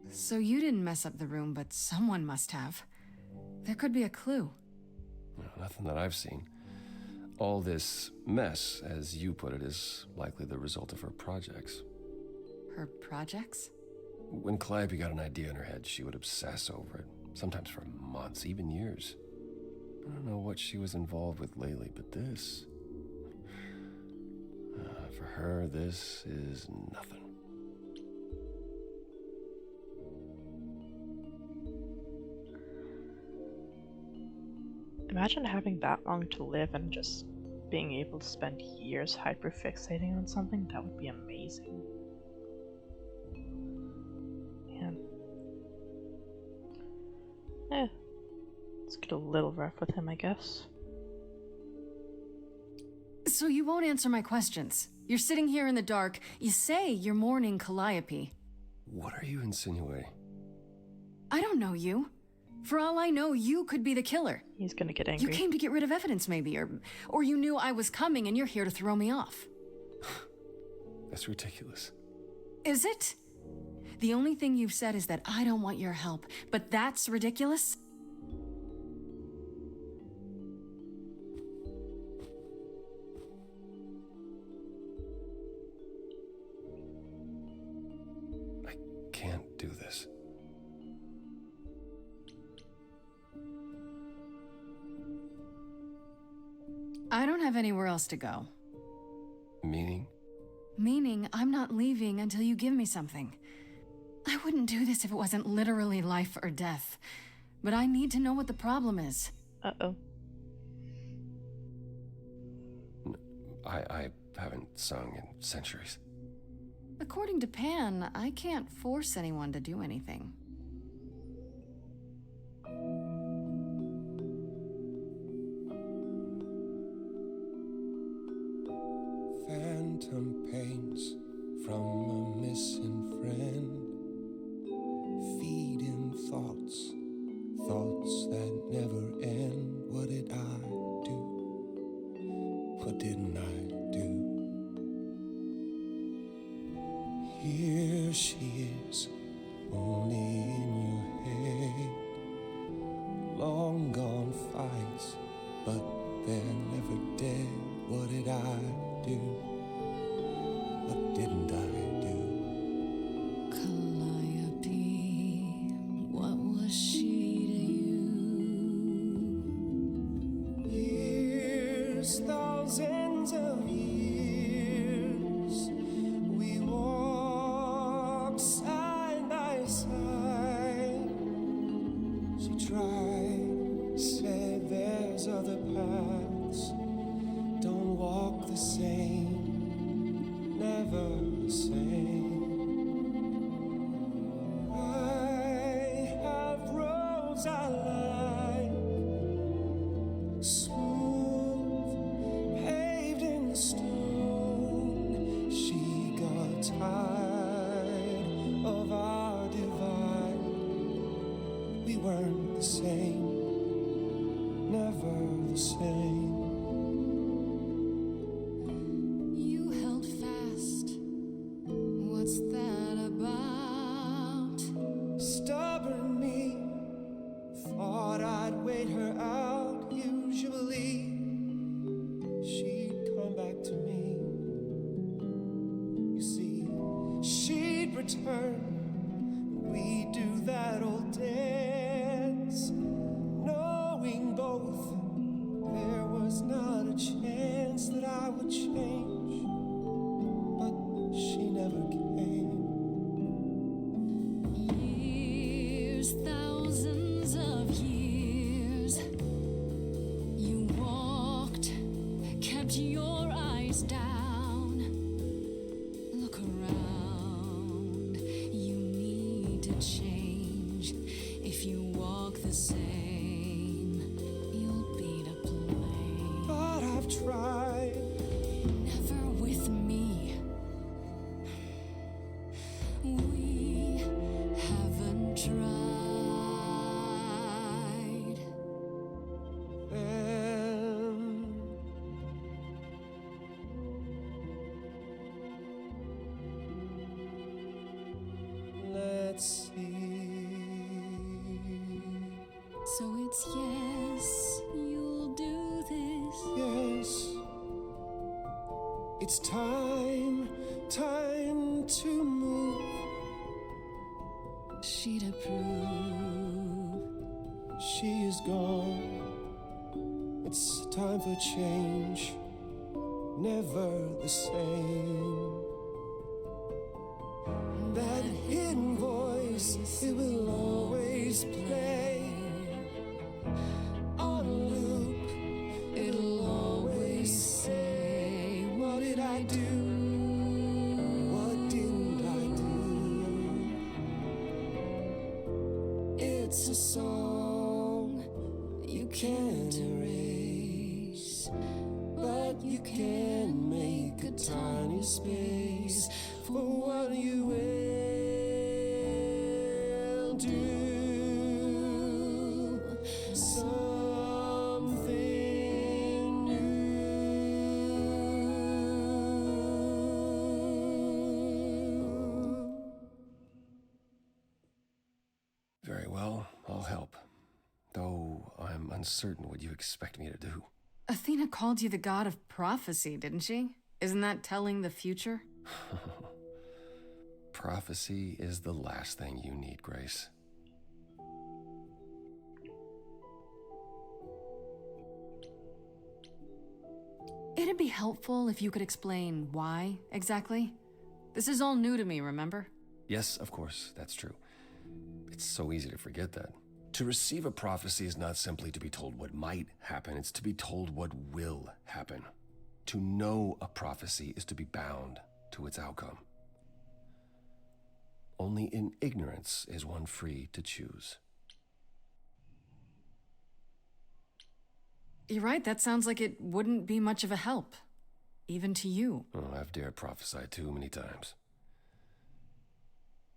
So you didn't mess up the room, but someone must have. There could be a clue. No, nothing that I've seen. All this mess, as you put it, is likely the result of her projects. Her projects? When Calliope got an idea in her head, she would obsess over it, sometimes for months, even years. I don't know what she was involved with lately, but this... For her, this is nothing. Imagine having that long to live and just being able to spend years hyperfixating on something. That would be amazing. Man. Let's get a little rough with him, I guess. So you won't answer my questions. You're sitting here in the dark. You say you're mourning Calliope. What are you insinuating? I don't know you. For all I know, you could be the killer. He's gonna get angry. You came to get rid of evidence, maybe, or you knew I was coming and you're here to throw me off. That's ridiculous. Is it? The only thing you've said is that I don't want your help, but that's ridiculous? I can't do this. I don't have anywhere else to go. Meaning? Meaning I'm not leaving until you give me something. I wouldn't do this if it wasn't literally life or death. But I need to know what the problem is. Uh-oh. I haven't sung in centuries. According to Pan, I can't force anyone to do anything. Phantom pains from a missing friend, feeding thoughts, thoughts that never end. What did I do? What didn't I do? Here she is, only in your head. Long gone fights, but they're never dead. What did I do? What didn't I do? Calliope, what was she to you? Years, thousands of years, we walked side by side. She tried, said there's other paths. Don't walk the same, never the same. I have roads I like, smooth, paved in stone. She got tired of our divide. We weren't the same, never the same. You held fast. What's that about? Stubborn me, thought I'd wait her out. Usually, she'd come back to me. You see, she'd return. We'd do that old dance, knowing both there was not a chance that I would change. But she never came. Years, thousands of years. You walked, kept your eyes down. Look around. You need to change. If you walk the same, you'll be to blame. But I've tried. Never with me. We haven't tried. Then let's see. So it's yes, you'll do this. Yes, it's time to move. She'd approve. She is gone. It's time for change. never the same. That hidden voice, it will always play on a loop. It'll always say, what did I do? What didn't I do? It's a song you can't erase, but you can make a tiny space for what you will do. Something new. Very well, I'll help. Though I'm uncertain what you expect me to do. Athena called you the god of prophecy, didn't she? Isn't that telling the future? Prophecy is the last thing you need, Grace. It'd be helpful if you could explain why, exactly. This is all new to me, remember? Yes, of course, that's true. It's so easy to forget that. To receive a prophecy is not simply to be told what might happen, it's to be told what will happen. To know a prophecy is to be bound to its outcome. Only in ignorance is one free to choose. You're right, that sounds like it wouldn't be much of a help. Even to you. Oh, I've dared prophesy too many times.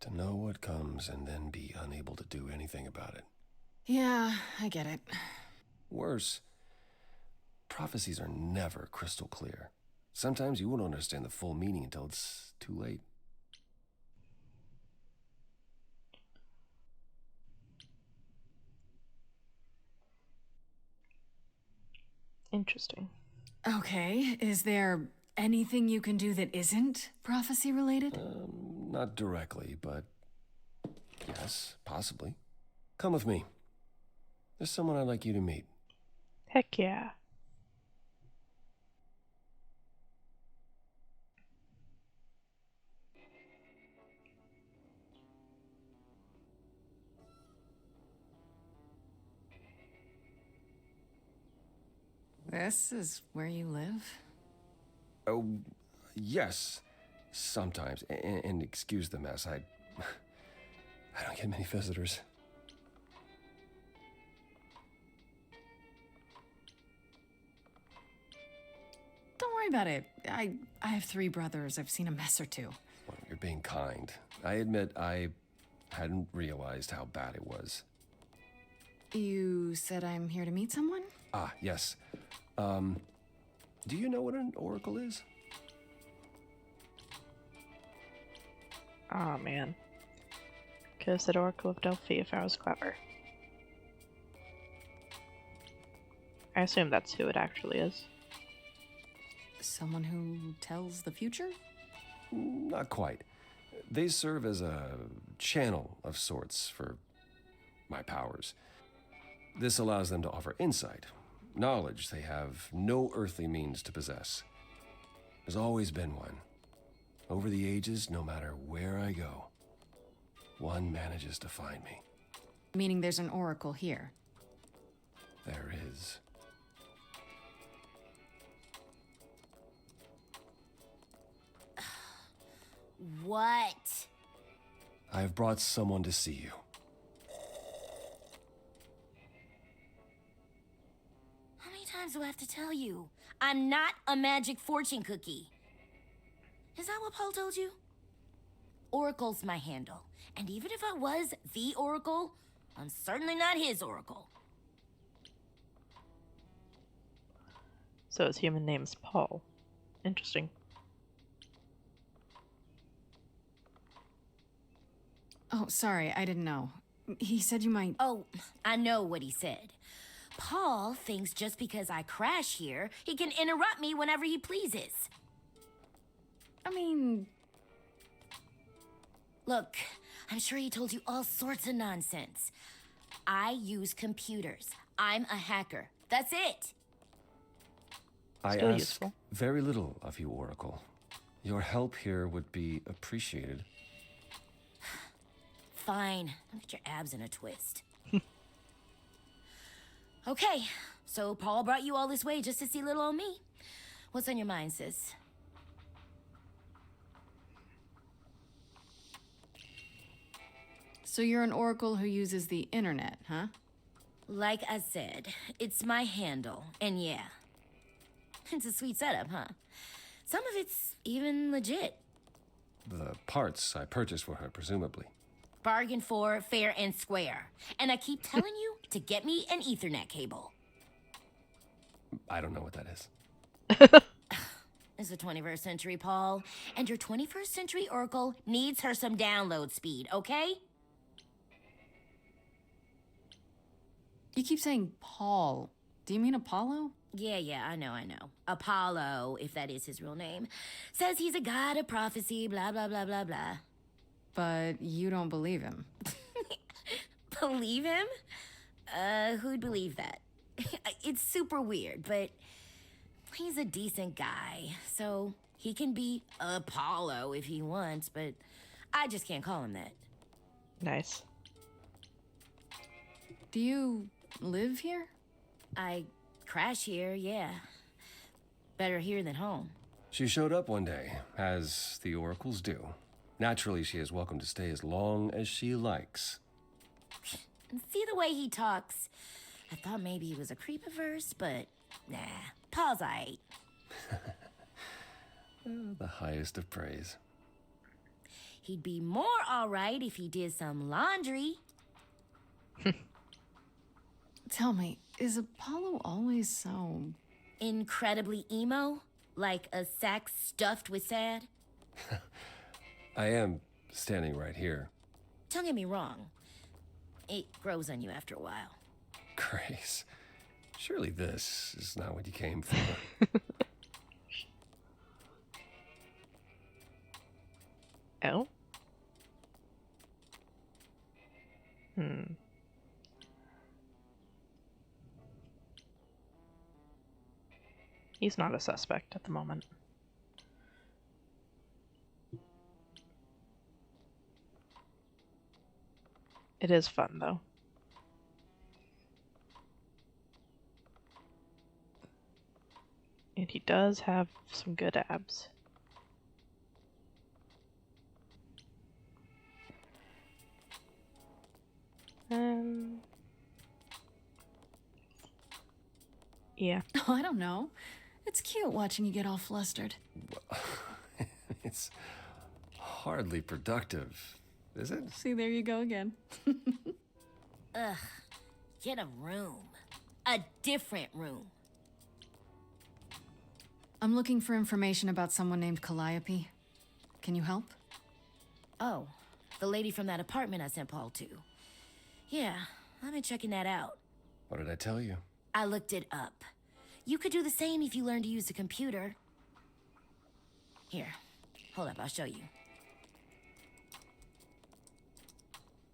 To know what comes and then be unable to do anything about it. Yeah, I get it. Worse, prophecies are never crystal clear. Sometimes you won't understand the full meaning until it's too late. Interesting. Okay, is there anything you can do that isn't prophecy related? Not directly, but yes, possibly. Come with me. There's someone I'd like you to meet. Heck yeah. This is where you live? Oh, yes. Sometimes. And excuse the mess. I don't get many visitors. Don't worry about it. I have 3 brothers. I've seen a mess or two. Well, you're being kind. I admit I hadn't realized how bad it was. You said I'm here to meet someone? Ah, yes. Do you know what an oracle is? Aw, man. Could've said Oracle of Delphi if I was clever. I assume that's who it actually is. Someone who tells the future? Not quite. They serve as a channel of sorts for my powers. This allows them to offer insight, knowledge they have no earthly means to possess. There's always been one. Over the ages, no matter where I go, one manages to find me. Meaning there's an oracle here. There is. What? I've brought someone to see you. How many times do I have to tell you? I'm not a magic fortune cookie. Is that what Paul told you? Oracle's my handle. And even if I was the Oracle, I'm certainly not his Oracle. So his human name's Paul. Interesting. Oh, sorry, I didn't know. He said you might... Oh, I know what he said. Paul thinks just because I crash here, he can interrupt me whenever he pleases. I mean... Look, I'm sure he told you all sorts of nonsense. I use computers. I'm a hacker. That's it. I Still ask useful. very little of you, Oracle. Your help here would be appreciated. Fine. Don't get your abs in a twist. Okay, so Paul brought you all this way just to see little old me. What's on your mind, sis? So you're an oracle who uses the internet, huh? Like I said, it's my handle, and yeah. It's a sweet setup, huh? Some of it's even legit. The parts I purchased for her, presumably. Bargain for, fair and square. And I keep telling you to get me an Ethernet cable. I don't know what that is. It's the 21st century, Paul. And your 21st century Oracle needs her some download speed, okay? You keep saying Paul. Do you mean Apollo? Yeah, I know. Apollo, if that is his real name, says he's a god of prophecy, blah, blah, blah, blah, blah. But you don't believe him. Believe him? Who'd believe that? It's super weird, but he's a decent guy, so he can be Apollo if he wants, but I just can't call him that. Nice. Do you live here? I crash here, yeah. Better here than home. She showed up one day, as the oracles do. Naturally, she is welcome to stay as long as she likes. And see the way he talks? I thought maybe he was a creep at first, but nah. Paul's aight. The highest of praise. He'd be more alright if he did some laundry. Tell me, is Apollo always so... incredibly emo? Like a sack stuffed with sad? I am standing right here. Don't get me wrong. It grows on you after a while. Grace, surely this is not what you came for. Oh? He's not a suspect at the moment. It is fun, though. And he does have some good abs. Yeah. Oh, I don't know. It's cute watching you get all flustered. It's hardly productive, is it? See, there you go again. Ugh. Get a room. A different room. I'm looking for information about someone named Calliope. Can you help? Oh, the lady from that apartment I sent Paul to. Yeah, I've been checking that out. What did I tell you? I looked it up. You could do the same if you learned to use a computer. Here, hold up, I'll show you.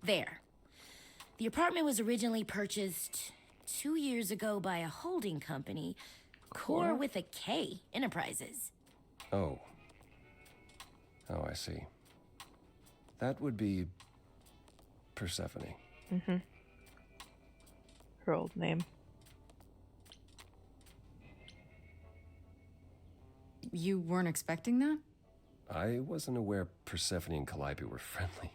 There. The apartment was originally purchased 2 years ago by a holding company, Core with a K Enterprises. Oh. Oh, I see. That would be Persephone. Mm-hmm. Her old name. You weren't expecting that? I wasn't aware Persephone and Calliope were friendly.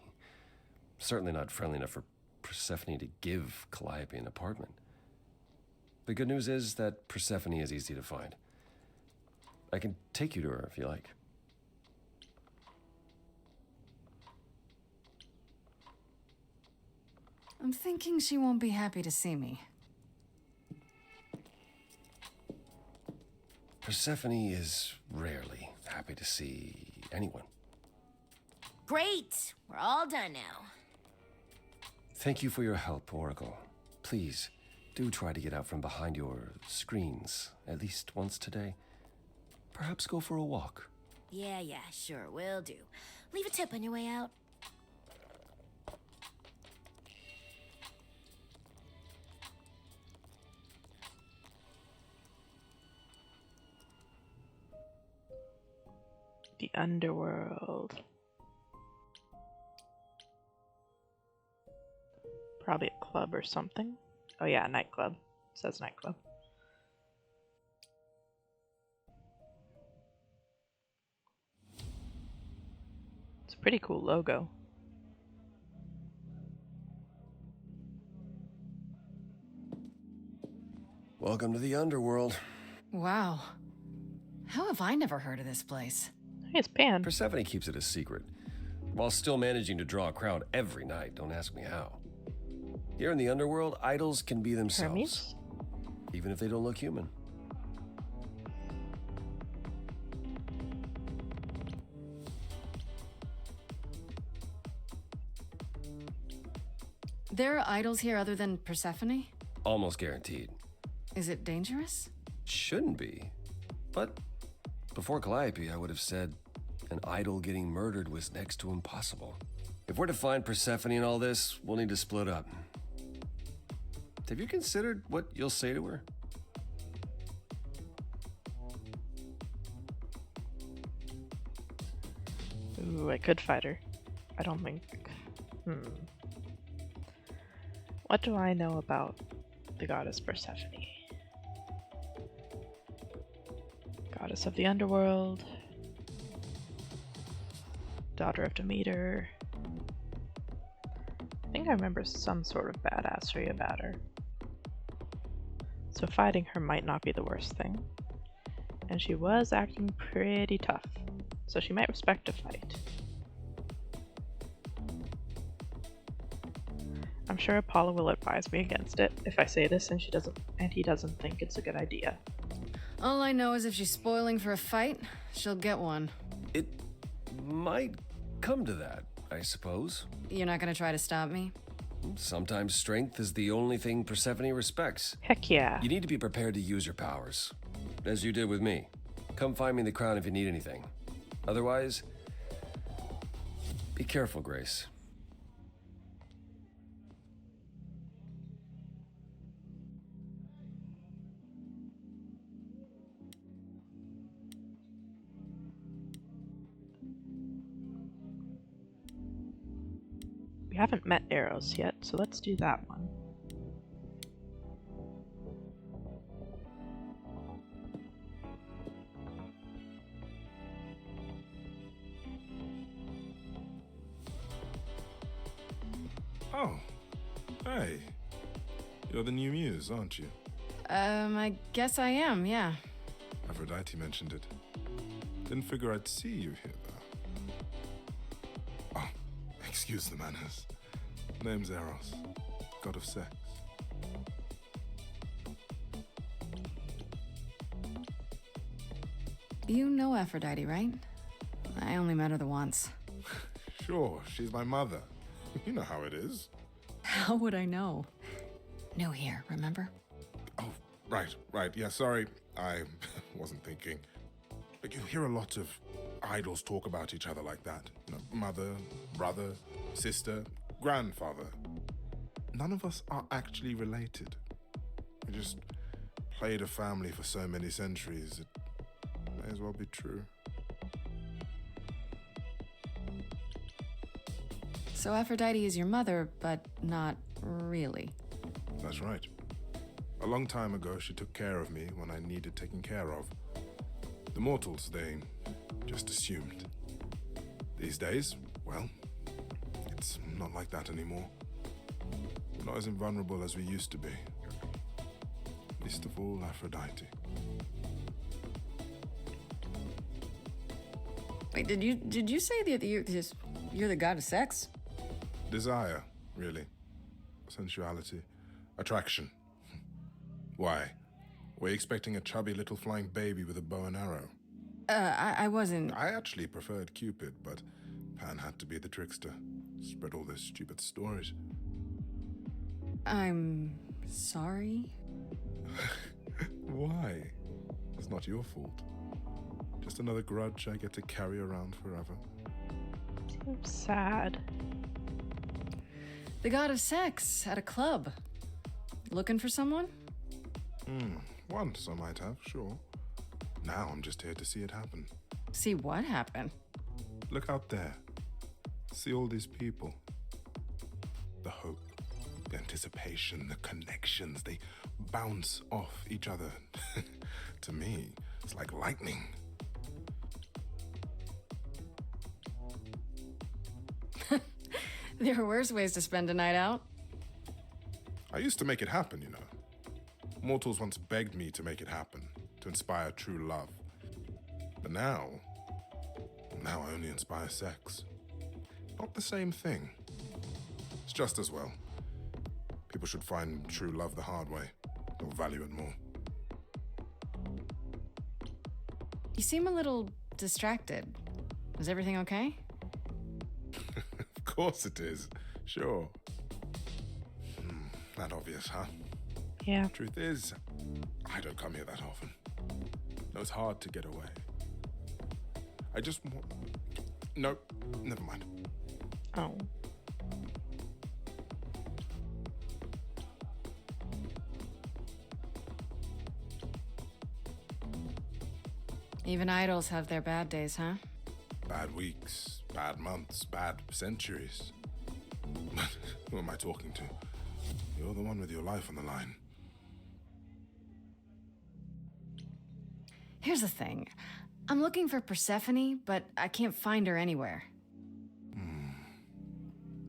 Certainly not friendly enough for Persephone to give Calliope an apartment. The good news is that Persephone is easy to find. I can take you to her if you like. I'm thinking she won't be happy to see me. Persephone is rarely happy to see anyone. Great! We're all done now. Thank you for your help, Oracle. Please, do try to get out from behind your screens at least once today. Perhaps go for a walk. Yeah, sure, will do. Leave a tip on your way out. underworld. Probably a club or something. Oh yeah, nightclub. It says nightclub. It's a pretty cool logo. Welcome to the underworld. Wow. How have I never heard of this place? Hey, it's Pan. Persephone keeps it a secret, while still managing to draw a crowd every night. Don't ask me how. Here in the underworld, idols can be themselves, Hermes? even if they don't look human. There are idols here other than Persephone? Almost guaranteed. Is it dangerous? Shouldn't be. But before Calliope, I would have said an idol getting murdered was next to impossible. If we're to find Persephone in all this, we'll need to split up. Have you considered what you'll say to her? Ooh, I could fight her. I don't think... What do I know about the goddess Persephone? Goddess of the underworld. Daughter of Demeter. I think I remember some sort of badassery about her. So fighting her might not be the worst thing. And she was acting pretty tough, so she might respect a fight. I'm sure Apollo will advise me against it if I say this and he doesn't think it's a good idea. All I know is if she's spoiling for a fight, she'll get one. It might come to that, I suppose. You're not gonna try to stop me? Sometimes strength is the only thing Persephone respects. Heck yeah. You need to be prepared to use your powers, as you did with me. Come find me in the crown if you need anything. Otherwise, be careful, Grace. We haven't met Eros yet, so let's do that one. Oh, hey. You're the new Muse, aren't you? I guess I am, yeah. Aphrodite mentioned it. Didn't figure I'd see you here, though. Oh, excuse the manners. Name's Eros, god of sex. You know Aphrodite, right? I only met her the once. Sure, she's my mother. You know how it is. How would I know? New here, remember? Oh, right. Yeah, sorry. I wasn't thinking. But you hear a lot of idols talk about each other like that. You know, mother, brother, sister, grandfather. None of us are actually related. We just played a family for so many centuries. It may as well be true. So Aphrodite is your mother, but not really. That's right. A long time ago, she took care of me when I needed taking care of. The mortals, they just assumed. These days, well, it's not like that anymore. We're not as invulnerable as we used to be. Least of all, Aphrodite. Wait, did you say that you're the god of sex? Desire, really. Sensuality. Attraction. Why? Were you expecting a chubby little flying baby with a bow and arrow? I wasn't... I actually preferred Cupid, but Pan had to be the trickster. Spread all those stupid stories. I'm sorry? Why? It's not your fault. Just another grudge I get to carry around forever. So sad. The god of sex at a club. Looking for someone? Once I might have, sure. Now I'm just here to see it happen. See what happen? Look out there. See all these people. The hope, the anticipation, the connections, they bounce off each other. To me, it's like lightning. There are worse ways to spend a night out. I used to make it happen, you know. Mortals once begged me to make it happen, to inspire true love. But now I only inspire sex. Not the same thing. It's just as well. People should find true love the hard way. They'll value it more. You seem a little distracted. Is everything okay? Of course it is. Sure. That obvious, huh? Yeah. Truth is, I don't come here that often. No, it's hard to get away. I just want... No, never mind. Oh. Even idols have their bad days, huh? Bad weeks, bad months, bad centuries. Who am I talking to? You're the one with your life on the line. Here's the thing. I'm looking for Persephone, but I can't find her anywhere.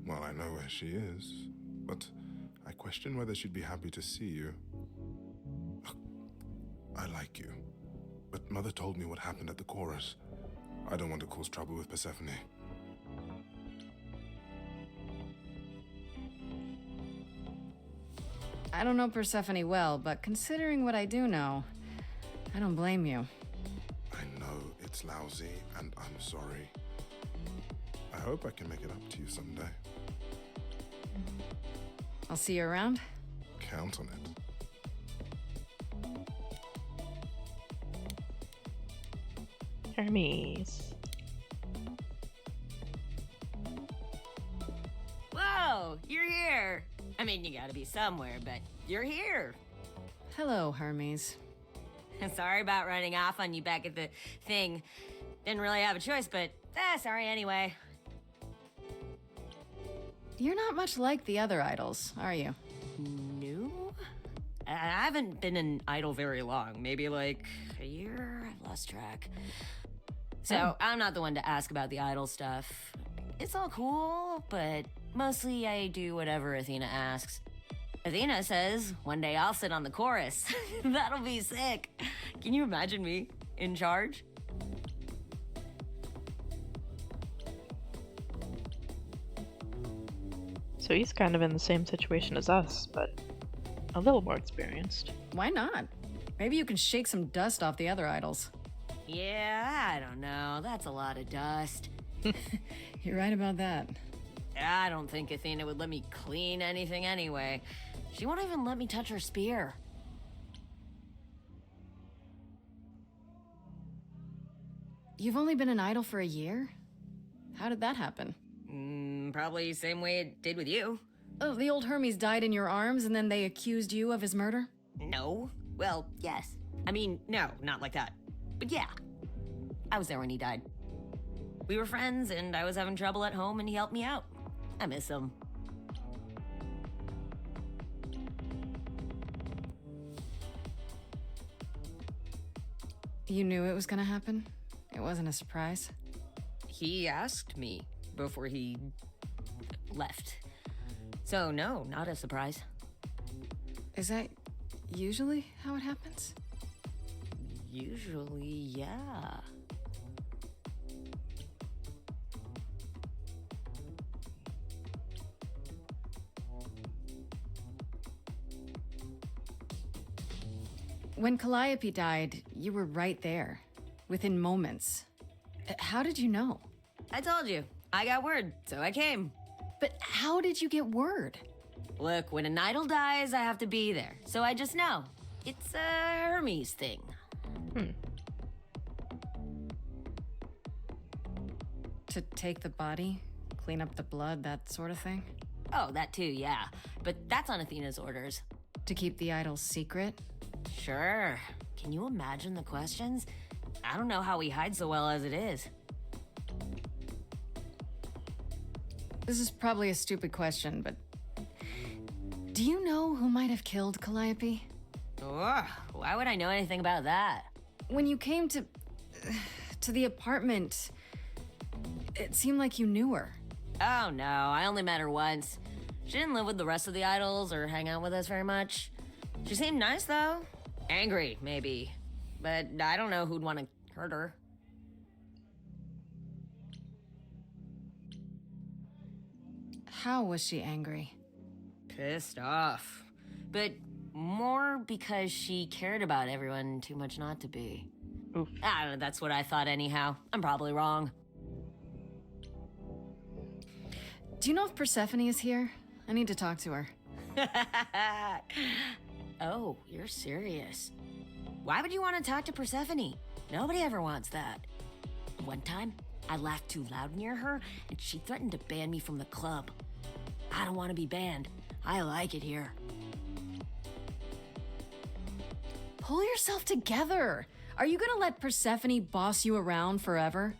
Well, I know where she is, but I question whether she'd be happy to see you. I like you, but Mother told me what happened at the chorus. I don't want to cause trouble with Persephone. I don't know Persephone well, but considering what I do know, I don't blame you. I know it's lousy, and I'm sorry. I hope I can make it up to you someday. I'll see you around. Count on it. Hermes. Whoa, you're here. I mean, you gotta be somewhere, but you're here. Hello, Hermes. Sorry about running off on you back at the thing. Didn't really have a choice, but sorry anyway. You're not much like the other idols, are you? No? I haven't been an idol very long. Maybe like a year? I've lost track. So I'm not the one to ask about the idol stuff. It's all cool, but mostly I do whatever Athena asks. Athena says one day I'll sit on the chorus. That'll be sick. Can you imagine me in charge? So he's kind of in the same situation as us, but a little more experienced. Why not? Maybe you can shake some dust off the other idols. Yeah, I don't know. That's a lot of dust. You're right about that. I don't think Athena would let me clean anything anyway. She won't even let me touch her spear. You've only been an idol for a year? How did that happen? Probably same way it did with you. Oh, the old Hermes died in your arms and then they accused you of his murder? No. Well, yes. I mean, no, not like that. But yeah. I was there when he died. We were friends and I was having trouble at home and he helped me out. I miss him. You knew it was gonna happen? It wasn't a surprise? He asked me before he left. So no, not a surprise. Is that usually how it happens? Usually, yeah. When Calliope died, you were right there, within moments. How did you know? I told you. I got word, so I came. But how did you get word? Look, when an idol dies, I have to be there. So I just know. It's a Hermes thing. To take the body, clean up the blood, that sort of thing? Oh, that too, yeah. But that's on Athena's orders. To keep the idol secret? Sure. Can you imagine the questions? I don't know how we hide so well as it is. This is probably a stupid question, but do you know who might have killed Calliope? Ugh, why would I know anything about that? When you came to the apartment, it seemed like you knew her. Oh no, I only met her once. She didn't live with the rest of the idols or hang out with us very much. She seemed nice though. Angry, maybe. But I don't know who'd want to hurt her. How was she angry? Pissed off. But more because she cared about everyone too much not to be. Oof. I don't know, that's what I thought anyhow. I'm probably wrong. Do you know if Persephone is here? I need to talk to her. Oh, you're serious. Why would you want to talk to Persephone? Nobody ever wants that. One time, I laughed too loud near her, and she threatened to ban me from the club. I don't want to be banned. I like it here. Pull yourself together. Are you gonna let Persephone boss you around forever?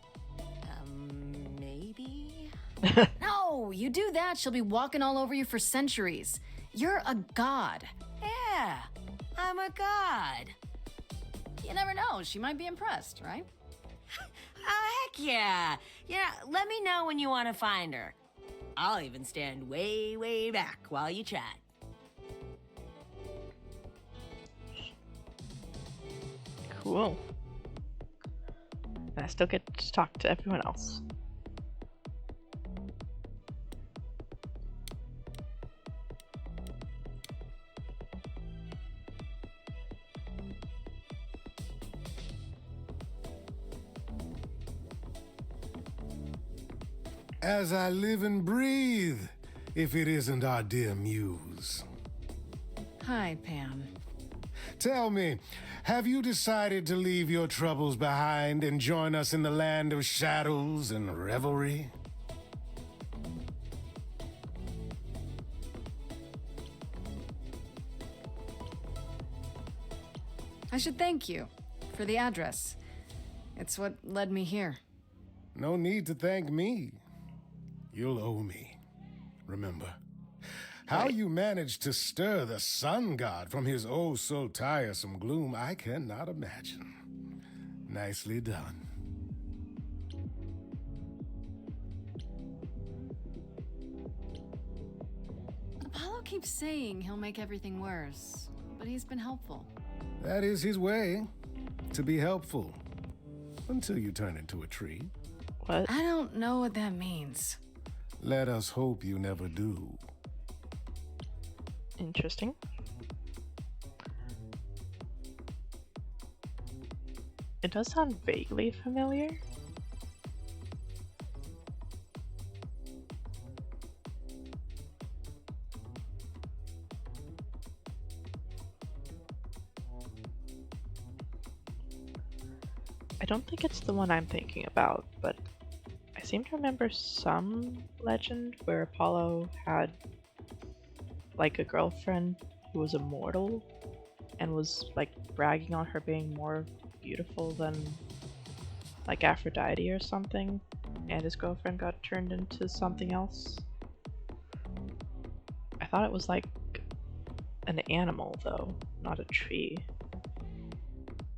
Maybe? No, you do that, she'll be walking all over you for centuries. You're a god. Yeah, I'm a god. You never know, she might be impressed, right? Oh, heck yeah. Yeah, let me know when you want to find her. I'll even stand way, way back while you chat. Cool. And I still get to talk to everyone else. As I live and breathe, if it isn't our dear Muse. Hi, Pam. Tell me, have you decided to leave your troubles behind and join us in the land of shadows and revelry? I should thank you for the address. It's what led me here. No need to thank me. You'll owe me. Remember, how you managed to stir the sun god from his oh so tiresome gloom, I cannot imagine. Nicely done. Apollo keeps saying he'll make everything worse, but he's been helpful. That is his way, to be helpful. Until you turn into a tree. What? I don't know what that means. Let us hope you never do. Interesting. It does sound vaguely familiar. I don't think it's the one I'm thinking about, but I seem to remember some legend where Apollo had like a girlfriend who was immortal and was like bragging on her being more beautiful than like Aphrodite or something, and his girlfriend got turned into something else. I thought it was like an animal though, not a tree.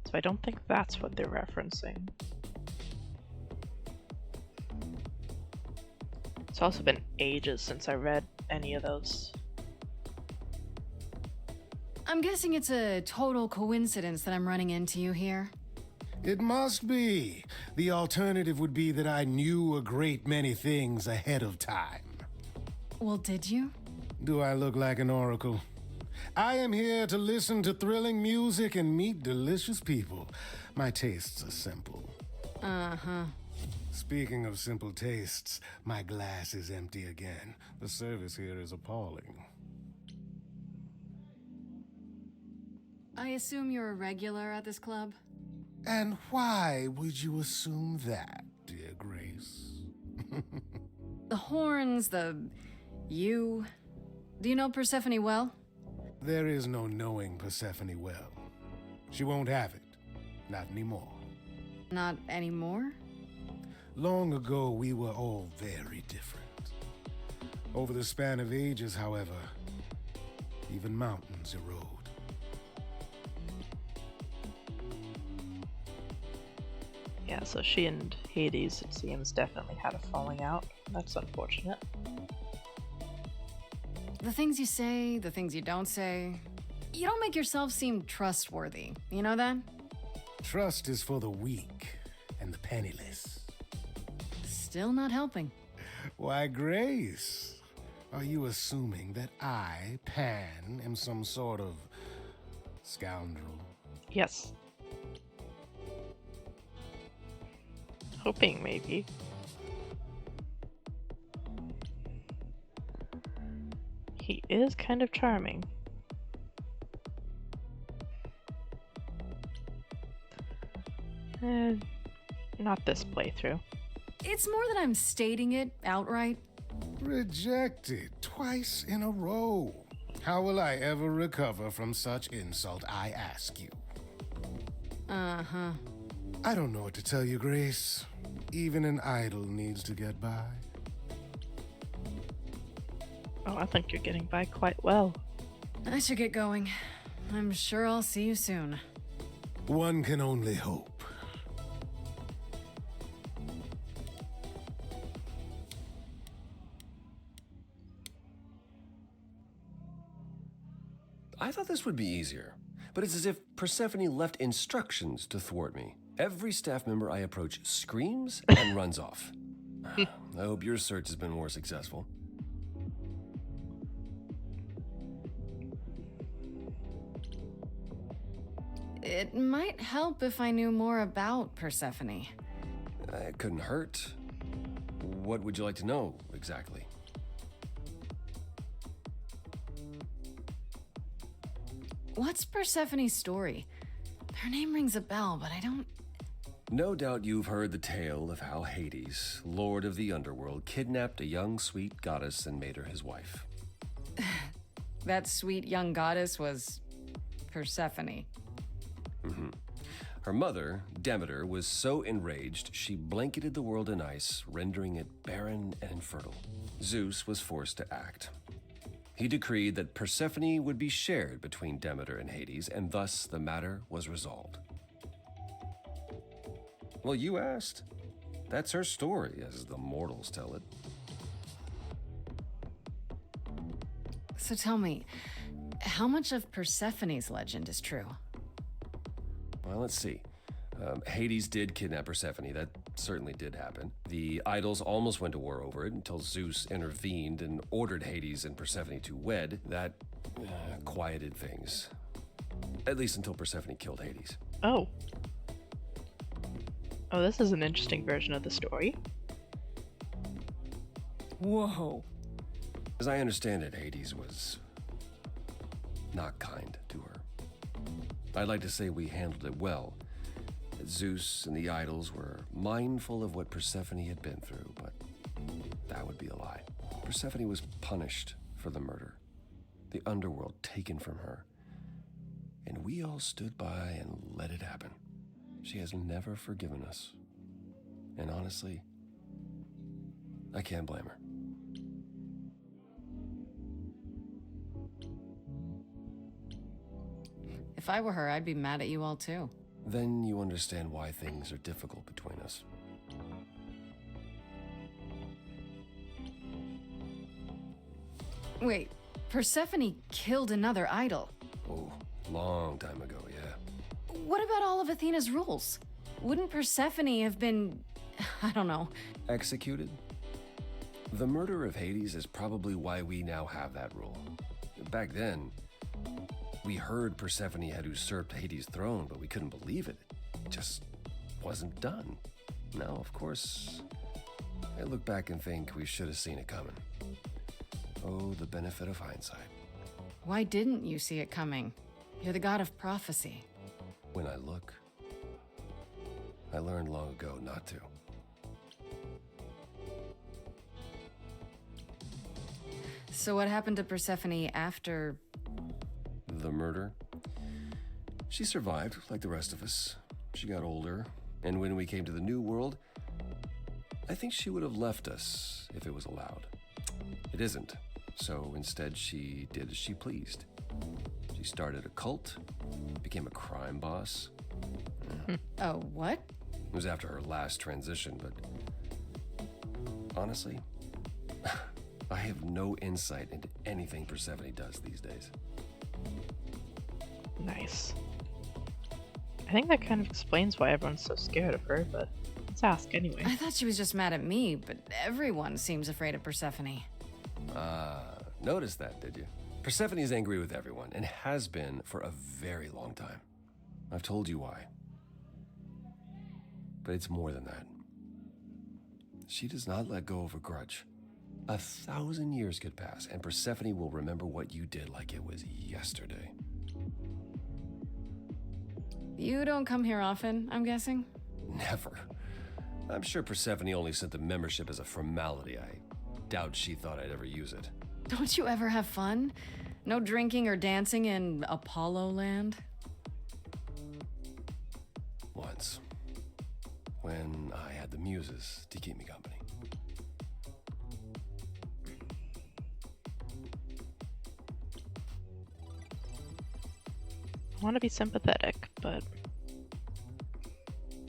So I don't think that's what they're referencing. It's also been ages since I read any of those. I'm guessing it's a total coincidence that I'm running into you here. It must be. The alternative would be that I knew a great many things ahead of time. Well, did you? Do I look like an oracle? I am here to listen to thrilling music and meet delicious people. My tastes are simple. Uh-huh. Speaking of simple tastes, my glass is empty again. The service here is appalling. I assume you're a regular at this club? And why would you assume that, dear Grace? The horns, you... Do you know Persephone well? There is no knowing Persephone well. She won't have it. Not anymore. Not anymore? Long ago, we were all very different. Over the span of ages, however, even mountains erode. Yeah, so she and Hades, it seems, definitely had a falling out. That's unfortunate. The things you say, the things you don't say, you don't make yourself seem trustworthy. You know that? Trust is for the weak and the penniless. Still not helping. Why, Grace, are you assuming that I, Pan, am some sort of scoundrel? Yes. Hoping, maybe. He is kind of charming. Not this playthrough. It's more that I'm stating it outright. Rejected twice in a row. How will I ever recover from such insult, I ask you? Uh-huh. I don't know what to tell you, Grace. Even an idol needs to get by. Oh, I think you're getting by quite well. I should get going. I'm sure I'll see you soon. One can only hope. I thought this would be easier, but it's as if Persephone left instructions to thwart me. Every staff member I approach screams and runs off. I hope your search has been more successful. It might help if I knew more about Persephone. It couldn't hurt. What would you like to know, exactly? What's Persephone's story? Her name rings a bell, but I don't... No doubt you've heard the tale of how Hades, lord of the underworld, kidnapped a young, sweet goddess and made her his wife. That sweet young goddess was... Persephone. Mm-hmm. Her mother, Demeter, was so enraged she blanketed the world in ice, rendering it barren and infertile. Zeus was forced to act. He decreed that Persephone would be shared between Demeter and Hades, and thus the matter was resolved. Well, you asked. That's her story, as the mortals tell it. So tell me, how much of Persephone's legend is true? Well, let's see. Hades did kidnap Persephone. That certainly did happen. The idols almost went to war over it until Zeus intervened and ordered Hades and Persephone to wed. That quieted things. At least until Persephone killed Hades. Oh. Oh, this is an interesting version of the story. Whoa. As I understand it, Hades was not kind to her. I'd like to say we handled it well. That Zeus and the idols were mindful of what Persephone had been through, but that would be a lie. Persephone was punished for the murder, the underworld taken from her, and we all stood by and let it happen. She has never forgiven us, and honestly, I can't blame her. If I were her, I'd be mad at you all too. Then you understand why things are difficult between us. Wait, Persephone killed another idol. Oh, long time ago, yeah. What about all of Athena's rules? Wouldn't Persephone have been, I don't know... Executed? The murder of Hades is probably why we now have that rule. Back then, we heard Persephone had usurped Hades' throne, but we couldn't believe it. It just wasn't done. Now, of course, I look back and think we should have seen it coming. Oh, the benefit of hindsight. Why didn't you see it coming? You're the god of prophecy. When I look, I learned long ago not to. So what happened to Persephone after... The murder? She survived, like the rest of us. She got older, and when we came to the New World, I think she would have left us if it was allowed. It isn't. So instead, she did as she pleased. She started a cult, became a crime boss. Oh, what? It was after her last transition, but honestly, I have no insight into anything Persephone does these days. Nice. I think that kind of explains why everyone's so scared of her, but let's ask anyway. I thought she was just mad at me, but everyone seems afraid of Persephone. Noticed that, did you? Persephone's angry with everyone, and has been for a very long time. I've told you why. But it's more than that. She does not let go of a grudge. 1,000 years could pass, and Persephone will remember what you did like it was yesterday. You don't come here often, I'm guessing? Never. I'm sure Persephone only sent the membership as a formality. I doubt she thought I'd ever use it. Don't you ever have fun? No drinking or dancing in Apollo land? Once. When I had the Muses to keep me company. I want to be sympathetic, but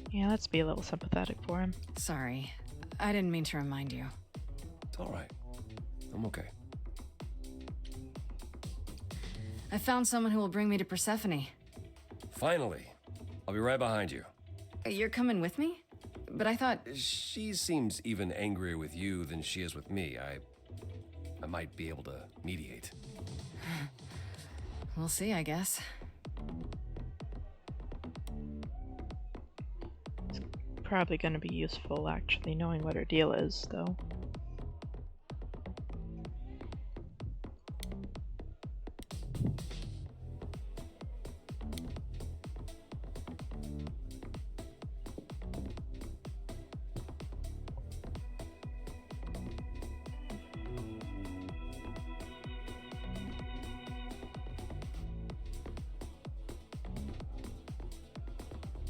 yeah, let's be a little sympathetic for him. Sorry, I didn't mean to remind you. It's all right. I'm okay. I found someone who will bring me to Persephone. Finally. I'll be right behind you. You're coming with me? But I thought... She seems even angrier with you than she is with me. I might be able to mediate. We'll see, I guess. It's probably going to be useful, actually, knowing what her deal is, though.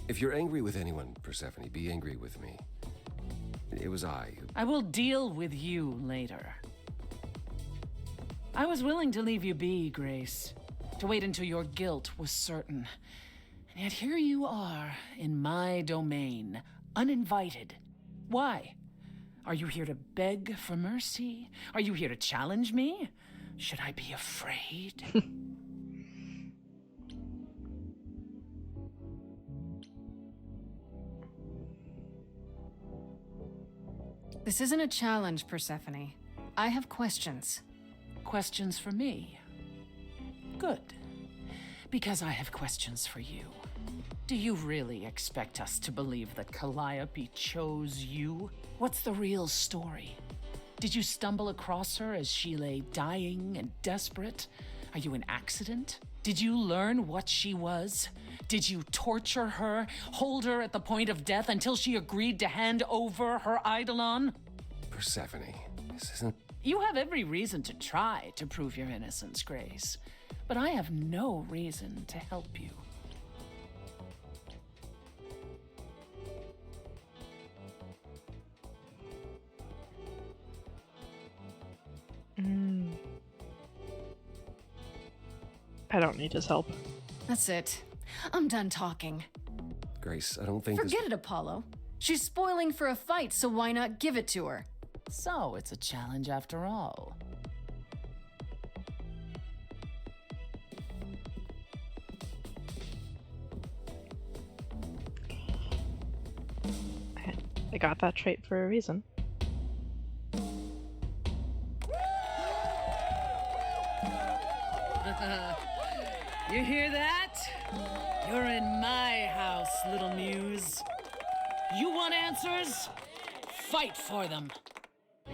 If you're angry with anyone, Persephone, be angry with me. It was I who... I will deal with you later. I was willing to leave you be, Grace. To wait until your guilt was certain. And yet here you are, in my domain, uninvited. Why? Are you here to beg for mercy? Are you here to challenge me? Should I be afraid? This isn't a challenge, Persephone. I have questions. Questions for me? Good. Because I have questions for you. Do you really expect us to believe that Calliope chose you? What's the real story? Did you stumble across her as she lay dying and desperate? Are you an accident? Did you learn what she was? Did you torture her, hold her at the point of death until she agreed to hand over her eidolon? Persephone, this isn't... You have every reason to try to prove your innocence, Grace. But I have no reason to help you. I don't need his help. That's it. I'm done talking. Grace, I don't think Forget it, Apollo. She's spoiling for a fight, so why not give it to her? So it's a challenge after all. I got that trait for a reason. You hear that? You're in my house, little Muse. You want answers? Fight for them. A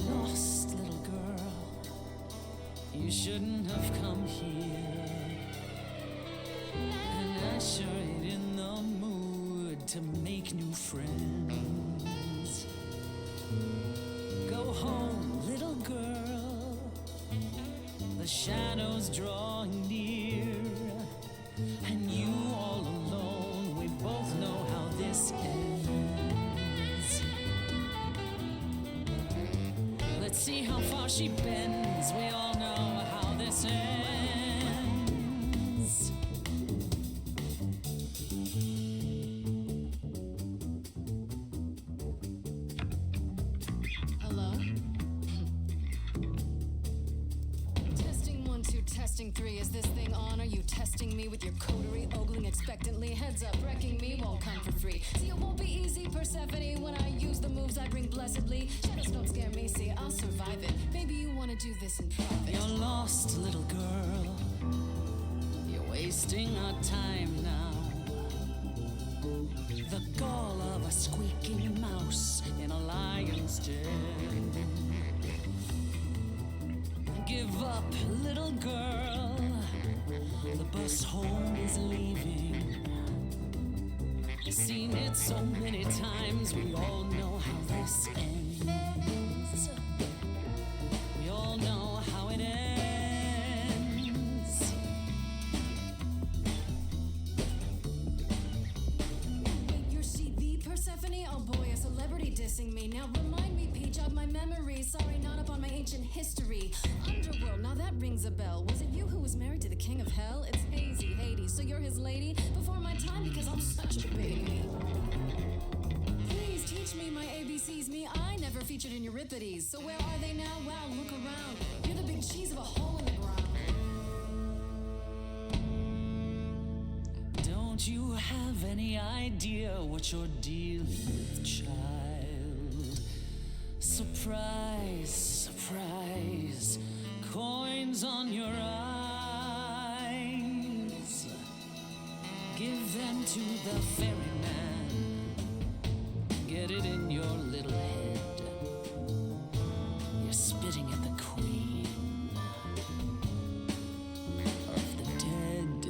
lost little girl. You shouldn't have come here. And I sure ain't in the mood to make new friends. Go home, little girl. The shadows drawing near. And you all alone, we both know how this ends. See how far she bends. We all know how this ends. Hello? Testing 1, 2, testing 3. Is this thing on? Are you testing me with your coterie, ogling expectantly? Heads up, wrecking me won't come for free. See, it won't be easy, Persephone, when I use the moves I bring blessedly. Shadows don't scare me, see, I'll survive it. Maybe you want to do this in private. You're lost, little girl. You're wasting our time now. The gall of a squeaking mouse in a lion's den. Give up, little girl. The bus home is leaving. Seen it so many times, we all know how this ends. We all know how it ends. Wait, you're she the Persephone? Oh boy, a celebrity dissing me. Now remind me, P, jog my memory. Sorry, not up on my ancient history. Underworld, now that rings a bell. Was it you who was married to the king of hell? It's hazy, Hades, so you're his lady? Before my time, because I'm such a baby. Please teach me my ABCs, me. I never featured in Euripides. So where are they now? Wow, look around. You're the big cheese of a hole in the ground. Don't you have any idea what you're dealing with, child? Surprise, surprise, coins on your eyes. Give them to the ferryman. Get it in your little head. You're spitting at the queen of the dead.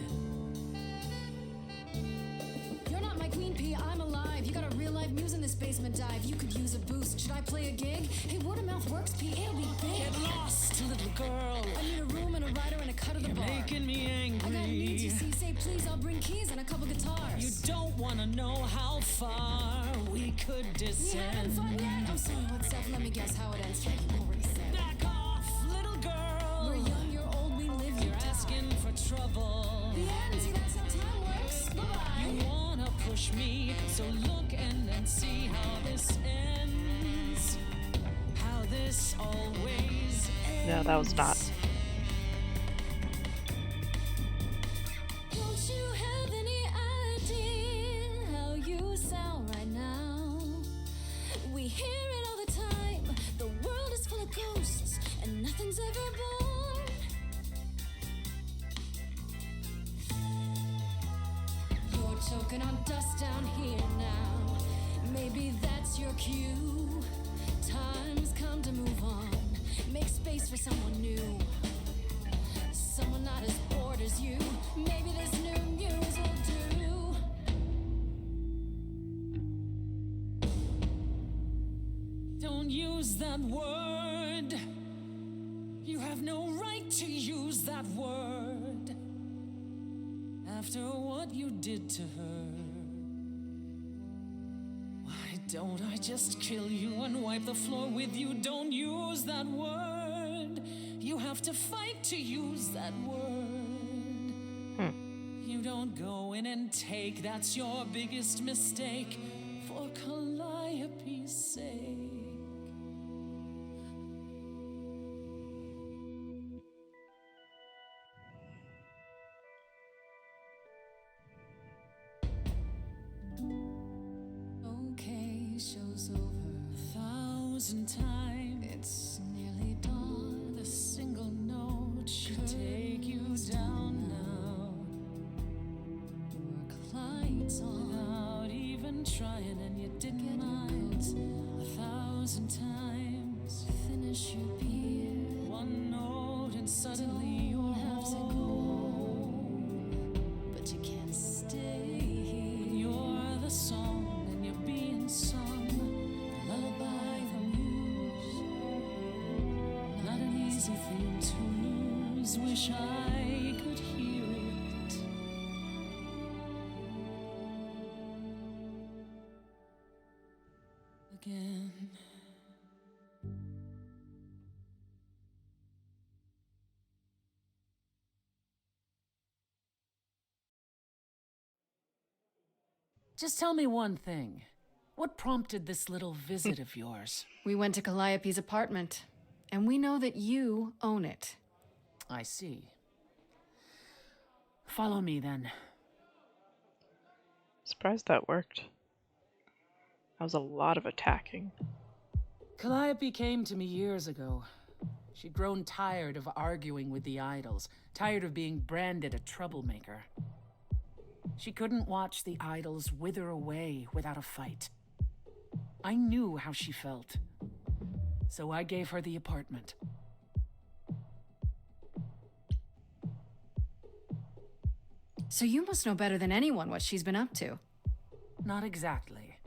You're not my queen, P. I'm alive. You got a real life Muse in this basement dive. You could use a boost. Should I play a gig? Hey, word of mouth works, P. It'll be big. Get lost, little girl. I need a room and a rider and a cut of the You're bar. making me angry. I got needs, you see. Say please, I'll bring keys and a couple guitars. You don't want to know how far we could We descend. having fun yet? I'm sorry, what's up? Let me guess how it ends. Frankie already said. Back off, little girl. We're young, you're old, we live, you You're die. asking for trouble. The end, see, that's how time works. Bye-bye. You wanna push me, so look and see how this ends. How this always ends. No, that was not. Don't you have any idea how you sound right now? We hear it all the time. The world is full of ghosts, and nothing's ever born. You're choking on dust down here now. Maybe that's your cue. Time's come to move on. Make space for someone new. Someone not as bored as you. Maybe this new muse will do. Don't use that word. You have no right to use that word. After what you did to her, why don't I just kill you and wipe the floor with you? Don't use that word. You have to fight to use that word. You don't go in and take. That's your biggest mistake. For Calliope's sake. Okay, show's over. 1,000 times. It's nearly dawn. The single note should take you down now. Work lights on. Without even trying, and you didn't mind. 1,000 times. Finish your beer. One note, and suddenly you'll have to go. But you can't stay here. You're the song, and you're being sung. Lullaby from Muse. Not an easy thing to lose. Wish I could hear it. Again. Just tell me one thing. What prompted this little visit of yours? We went to Calliope's apartment, and we know that you own it. I see. Follow me, then. Surprised that worked. That was a lot of attacking. Calliope came to me years ago. She'd grown tired of arguing with the idols, tired of being branded a troublemaker. She couldn't watch the idols wither away without a fight. I knew how she felt, so I gave her the apartment. So you must know better than anyone what she's been up to. Not exactly.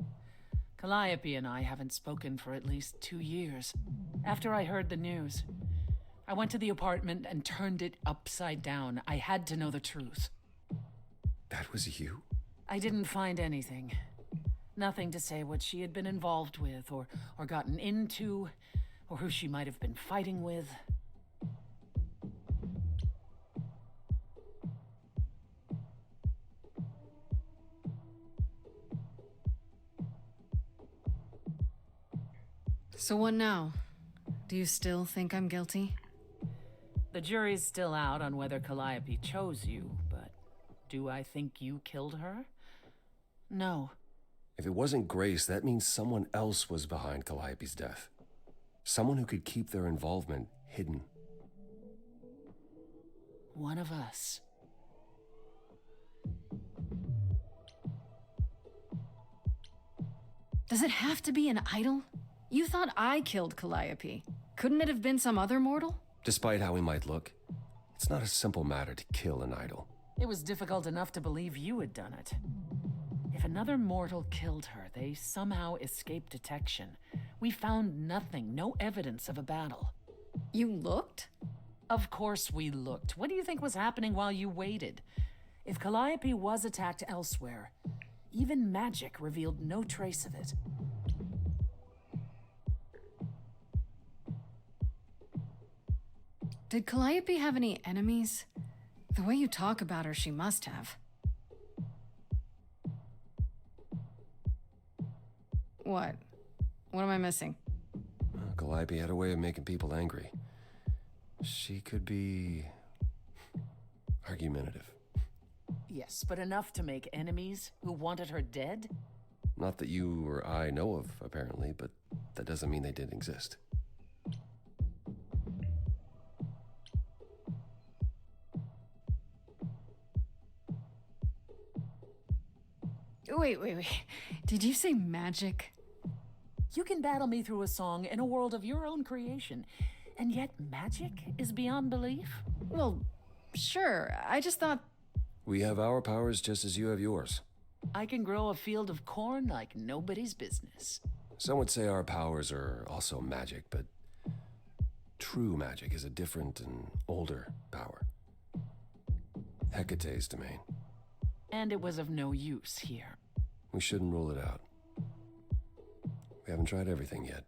Calliope and I haven't spoken for at least 2 years. After I heard the news, I went to the apartment and turned it upside down. I had to know the truth. That was you? I didn't find anything. Nothing to say what she had been involved with, or gotten into, or who she might have been fighting with. So what now? Do you still think I'm guilty? The jury's still out on whether Calliope chose you, but do I think you killed her? No. If it wasn't Grace, that means someone else was behind Calliope's death. Someone who could keep their involvement hidden. One of us. Does it have to be an idol? You thought I killed Calliope. Couldn't it have been some other mortal? Despite how he might look, it's not a simple matter to kill an idol. It was difficult enough to believe you had done it. If another mortal killed her, they somehow escaped detection. We found nothing, no evidence of a battle. You looked? Of course we looked. What do you think was happening while you waited? If Calliope was attacked elsewhere, even magic revealed no trace of it. Did Calliope have any enemies? The way you talk about her, she must have. What? What am I missing? Calliope had a way of making people angry. She could be argumentative. Yes, but enough to make enemies who wanted her dead? Not that you or I know of, apparently, but that doesn't mean they didn't exist. Wait. Did you say magic? You can battle me through a song in a world of your own creation, and yet magic is beyond belief? Well, sure. I just thought... We have our powers just as you have yours. I can grow a field of corn like nobody's business. Some would say our powers are also magic, but true magic is a different and older power. Hecate's domain. And it was of no use here. We shouldn't rule it out. We haven't tried everything yet.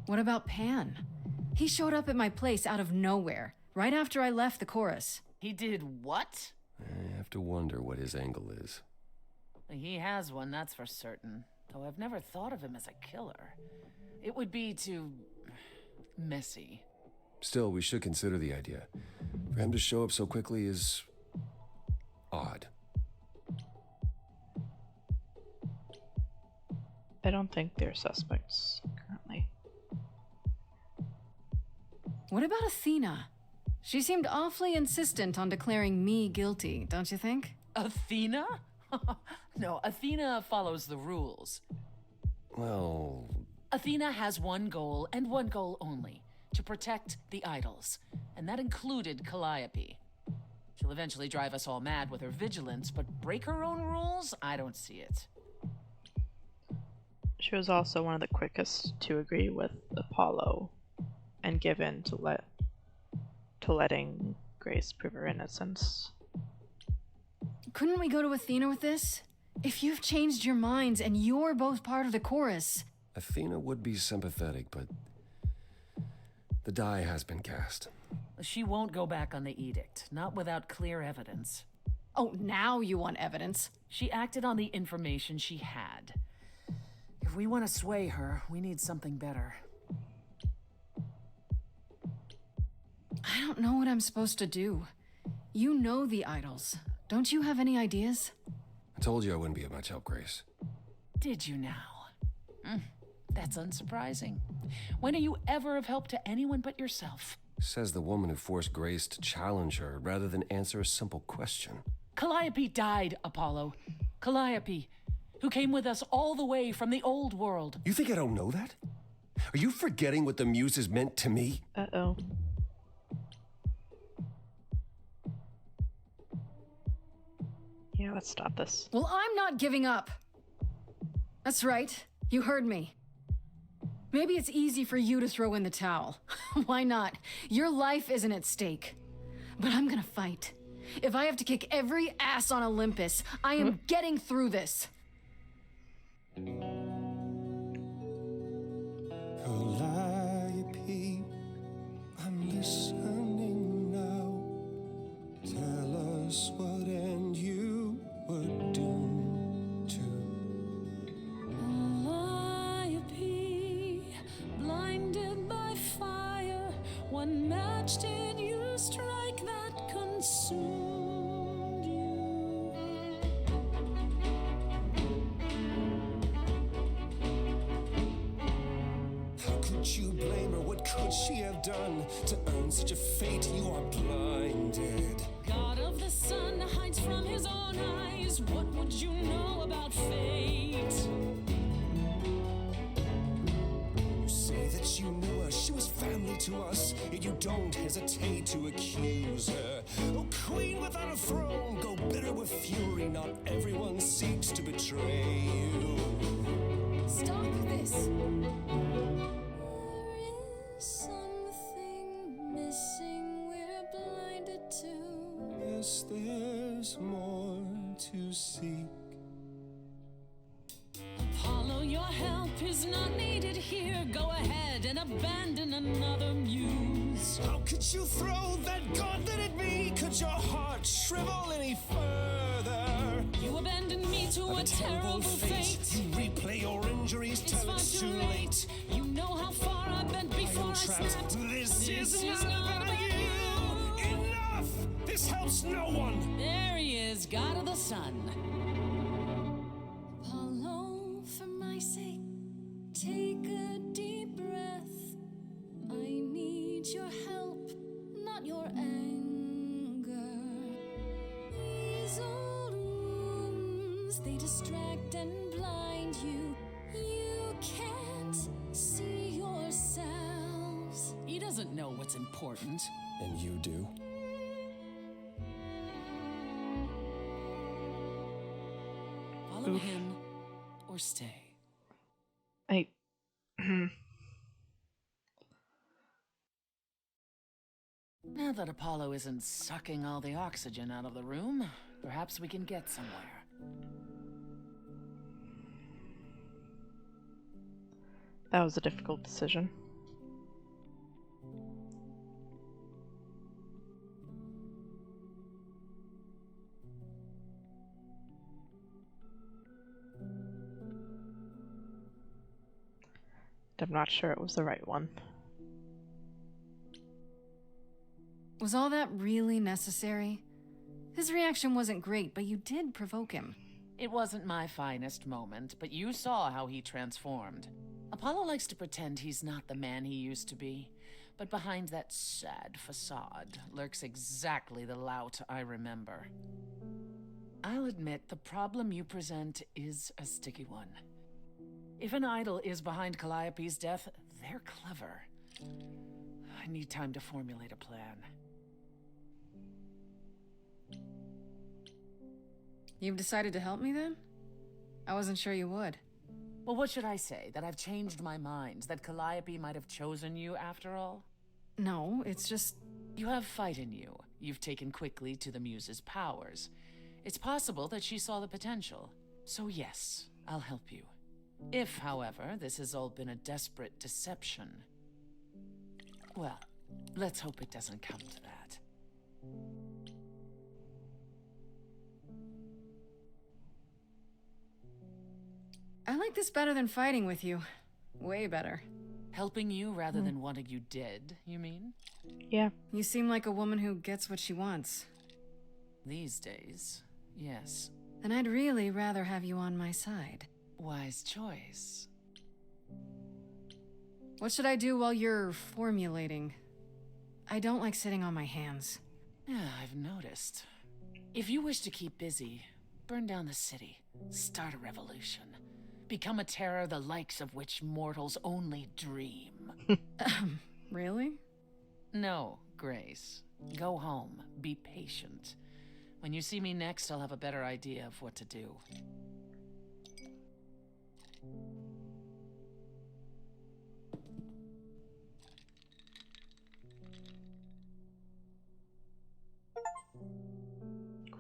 What about Pan? He showed up at my place out of nowhere, right after I left the chorus. He did what? I have to wonder what his angle is. He has one, that's for certain. Though I've never thought of him as a killer. It would be too... messy. Still, we should consider the idea. For him to show up so quickly is... odd. I don't think they're suspects currently. What about Athena? She seemed awfully insistent on declaring me guilty, don't you think? Athena? No, Athena follows the rules. Well... Athena has one goal, and one goal only. To protect the idols. And that included Calliope. She'll eventually drive us all mad with her vigilance, but break her own rules? I don't see it. She was also one of the quickest to agree with Apollo and give in to letting Grace prove her innocence. Couldn't we go to Athena with this? If you've changed your minds and you're both part of the chorus... Athena would be sympathetic, but the die has been cast. She won't go back on the edict, not without clear evidence. Oh, now you want evidence? She acted on the information she had. If we want to sway her, we need something better. I don't know what I'm supposed to do. You know the idols. Don't you have any ideas? I told you I wouldn't be of much help, Grace. Did you now? That's unsurprising. When are you ever of help to anyone but yourself? Says the woman who forced Grace to challenge her rather than answer a simple question. Calliope died, Apollo. Calliope, who came with us all the way from the old world. You think I don't know that? Are you forgetting what the Muses meant to me? Uh-oh. Yeah, let's stop this. Well, I'm not giving up. That's right. You heard me. Maybe it's easy for you to throw in the towel. Why not? Your life isn't at stake. But I'm gonna fight. If I have to kick every ass on Olympus, I am getting through this. Calliope, I'm listening now. Tell us what end you were doomed to. Calliope, blinded by fire, one match did you strike that consumed you. How could you blame her? What could she have done to earn such a fate? You are blinded. God of the sun hides from his own eyes. What would you know about fate? You say that you knew her, she was family to us, yet you don't hesitate to accuse her. Oh, queen without a throne, go bitter with fury. Not everyone seeks to betray you. Stop this. There is something missing we're blinded to. Yes, there's more to seek. Apollo, your help is not needed here. Go ahead and abandon another muse. How could you throw that gauntlet at me? Could your heart shrivel any further? You abandoned me to a terrible fate. You replay your injuries till it's too late. You know how far I bent before I snapped. This is not about you. Enough! This helps no one. There he is, God of the sun. Apollo, for my sake, take a deep breath. I need your help, not your anger. These old wounds, they distract and blind you. You can't see yourselves. He doesn't know what's important. And you do? Follow him or stay. Now that Apollo isn't sucking all the oxygen out of the room, perhaps we can get somewhere. That was a difficult decision. I'm not sure it was the right one. Was all that really necessary? His reaction wasn't great, but you did provoke him. It wasn't my finest moment, but you saw how he transformed. Apollo likes to pretend he's not the man he used to be, but behind that sad facade lurks exactly the lout I remember. I'll admit the problem you present is a sticky one. If an idol is behind Calliope's death, they're clever. I need time to formulate a plan. You've decided to help me then? I wasn't sure you would. Well, what should I say? That I've changed my mind? That Calliope might have chosen you after all? No, it's just... You have fight in you. You've taken quickly to the Muse's powers. It's possible that she saw the potential. So yes, I'll help you. If, however, this has all been a desperate deception, well, Let's hope it doesn't come to that. I like this better than fighting with you. Way better. Helping you rather than wanting you dead, you mean? Yeah. You seem like a woman who gets what she wants. These days, yes. Then I'd really rather have you on my side. Wise choice. What should I do while you're formulating? I don't like sitting on my hands. Yeah, I've noticed. If you wish to keep busy, burn down the city, start a revolution, become a terror the likes of which mortals only dream. Really? No, Grace. Go home. Be patient. When you see me next, I'll have a better idea of what to do.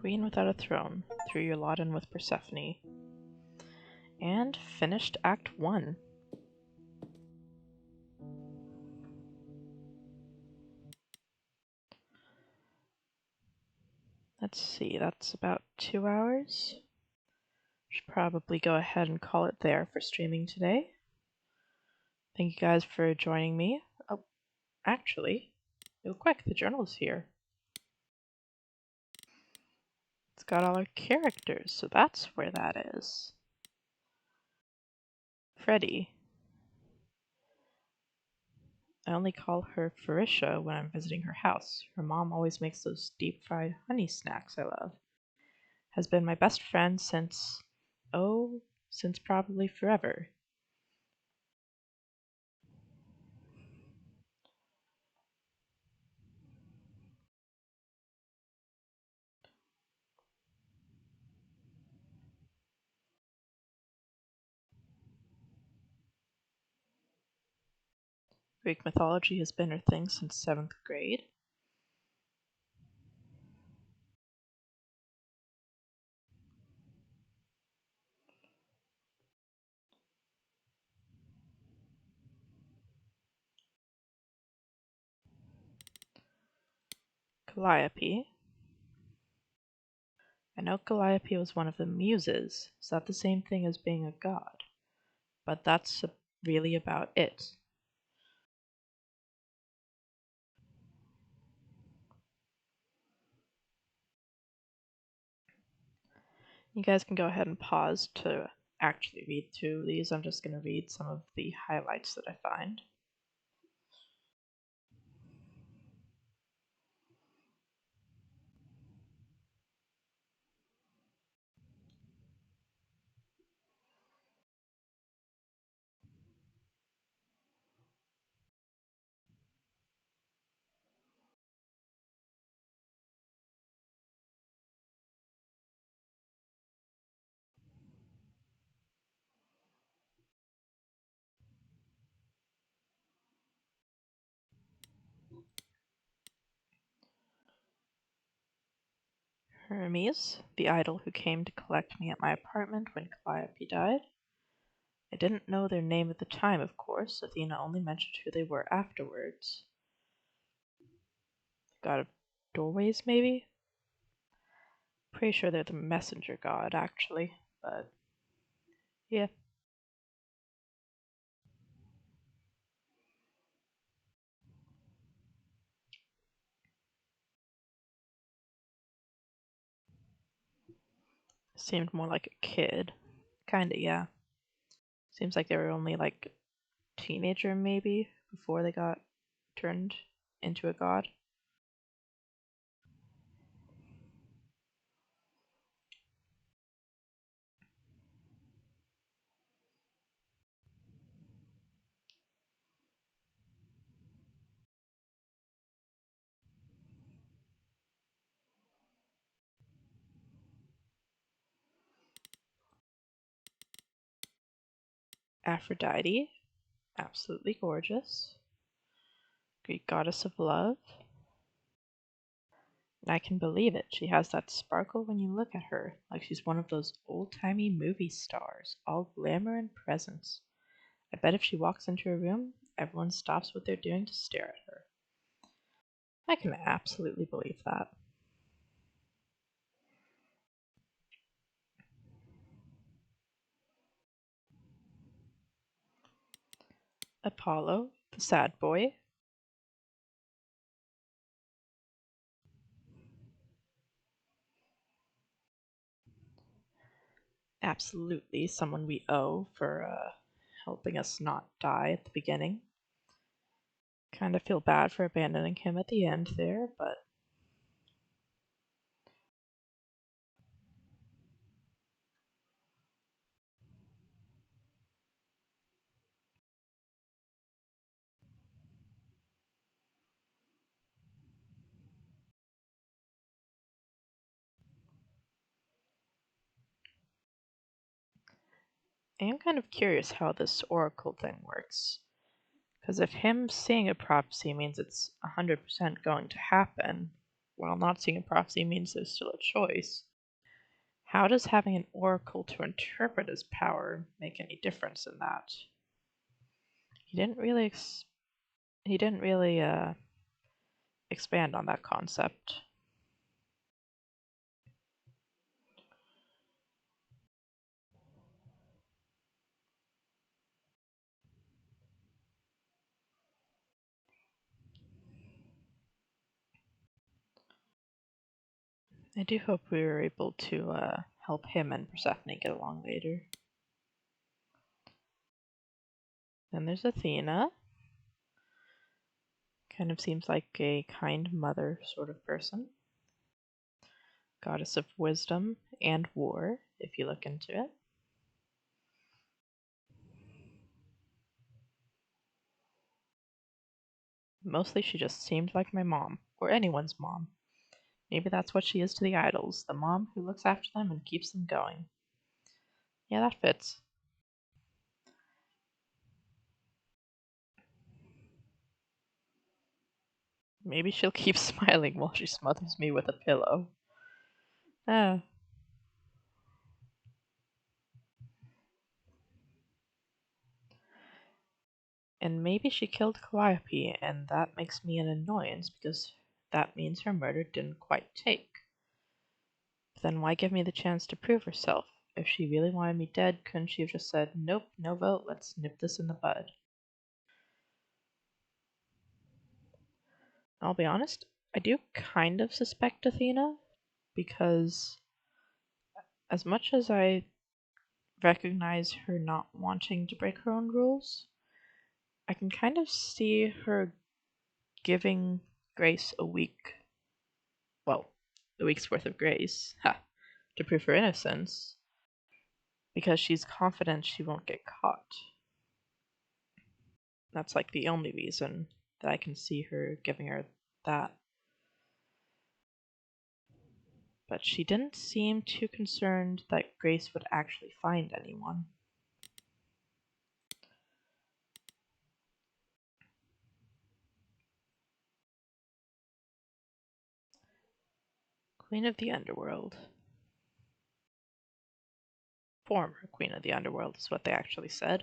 Queen without a throne. Threw your lot in with Persephone. And finished Act 1. Let's see, that's about 2 hours. Should probably go ahead and call it there for streaming today. Thank you guys for joining me. Oh, actually, real quick, the journal's here. It's got all our characters, so that's where that is. Freddie. I only call her Farisha when I'm visiting her house. Her mom always makes those deep-fried honey snacks I love. Has been my best friend since probably forever. Greek mythology has been her thing since 7th grade. Calliope. I know Calliope was one of the Muses. Is that the same thing as being a god? But that's really about it. You guys can go ahead and pause to actually read through these. I'm just going to read some of the highlights that I find. Hermes, the idol who came to collect me at my apartment when Calliope died. I didn't know their name at the time, of course. Athena only mentioned who they were afterwards. God of doorways, maybe? Pretty sure they're the messenger god, actually, but yeah. Seemed more like a kid. Kinda, yeah. Seems like they were only like teenager, maybe, before they got turned into a god. Aphrodite, absolutely gorgeous. Greek goddess of love. And I can believe it. She has that sparkle when you look at her, like she's one of those old-timey movie stars, all glamour and presence. I bet if she walks into a room, everyone stops what they're doing to stare at her. I can absolutely believe that. Apollo, the sad boy. Absolutely someone we owe for helping us not die at the beginning. Kind of feel bad for abandoning him at the end there, but I am kind of curious how this oracle thing works. Because if him seeing a prophecy means it's 100% going to happen, while not seeing a prophecy means there's still a choice, how does having an oracle to interpret his power make any difference in that? He didn't really expand on that concept. I do hope we were able to help him and Persephone get along later. Then there's Athena. Kind of seems like a kind mother sort of person. Goddess of wisdom and war, if you look into it. Mostly she just seemed like my mom, or anyone's mom. Maybe that's what she is to the idols, the mom who looks after them and keeps them going. Yeah, that fits. Maybe she'll keep smiling while she smothers me with a pillow. Ah. And maybe she killed Calliope, and that makes me an annoyance because that means her murder didn't quite take. But then why give me the chance to prove herself? If she really wanted me dead, couldn't she have just said, nope, no vote, let's nip this in the bud? I'll be honest, I do kind of suspect Athena, because as much as I recognize her not wanting to break her own rules, I can kind of see her giving Grace a week's worth of grace, to prove her innocence, because she's confident she won't get caught. That's like the only reason that I can see her giving her that. But she didn't seem too concerned that Grace would actually find anyone. Queen of the Underworld. Former Queen of the Underworld is what they actually said.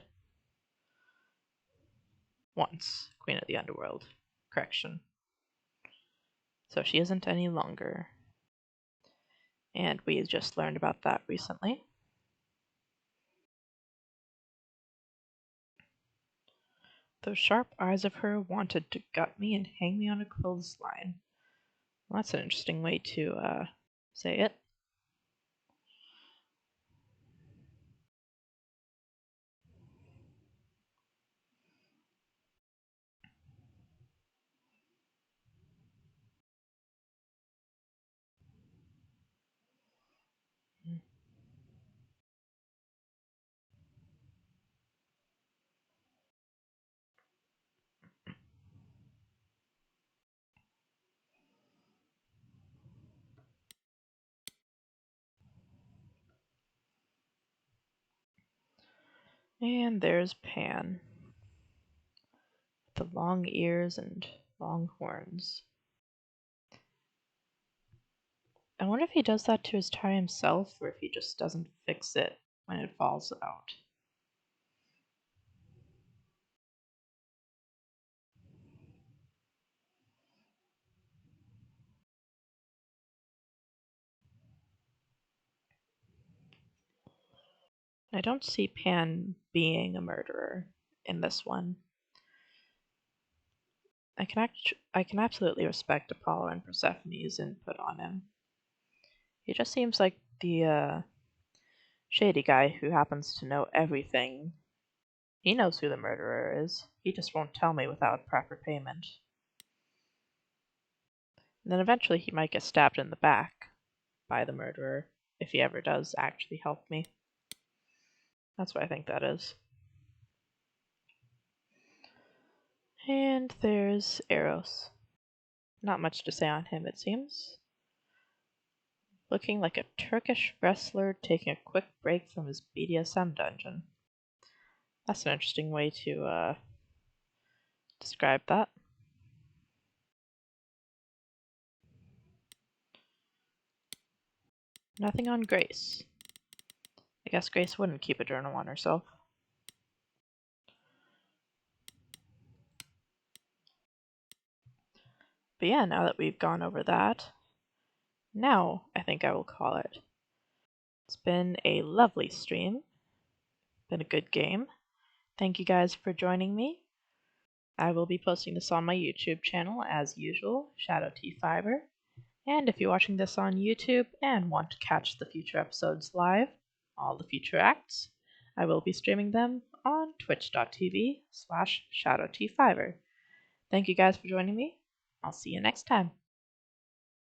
Once Queen of the Underworld. Correction. So she isn't any longer. And we just learned about that recently. Those sharp eyes of her wanted to gut me and hang me on a clothesline. Well, that's an interesting way to say it. And there's Pan. The long ears and long horns. I wonder if he does that to his tie himself, or if he just doesn't fix it when it falls out. I don't see Pan being a murderer in this one. I can absolutely respect Apollo and Persephone's input on him. He just seems like the shady guy who happens to know everything. He knows who the murderer is. He just won't tell me without proper payment. And then eventually he might get stabbed in the back by the murderer, if he ever does actually help me. That's what I think that is. And there's Eros. Not much to say on him, it seems. Looking like a Turkish wrestler taking a quick break from his BDSM dungeon. That's an interesting way to describe that. Nothing on Grace. I guess Grace wouldn't keep a journal on herself. But yeah, now that we've gone over that, now I think I will call it. It's been a lovely stream. Been a good game. Thank you guys for joining me. I will be posting this on my YouTube channel as usual, Shadow T Fiber. And if you're watching this on YouTube and want to catch the future episodes live, all the future acts, I will be streaming them on twitch.tv/ShadowTFiber. Thank you guys for joining me. I'll see you next time.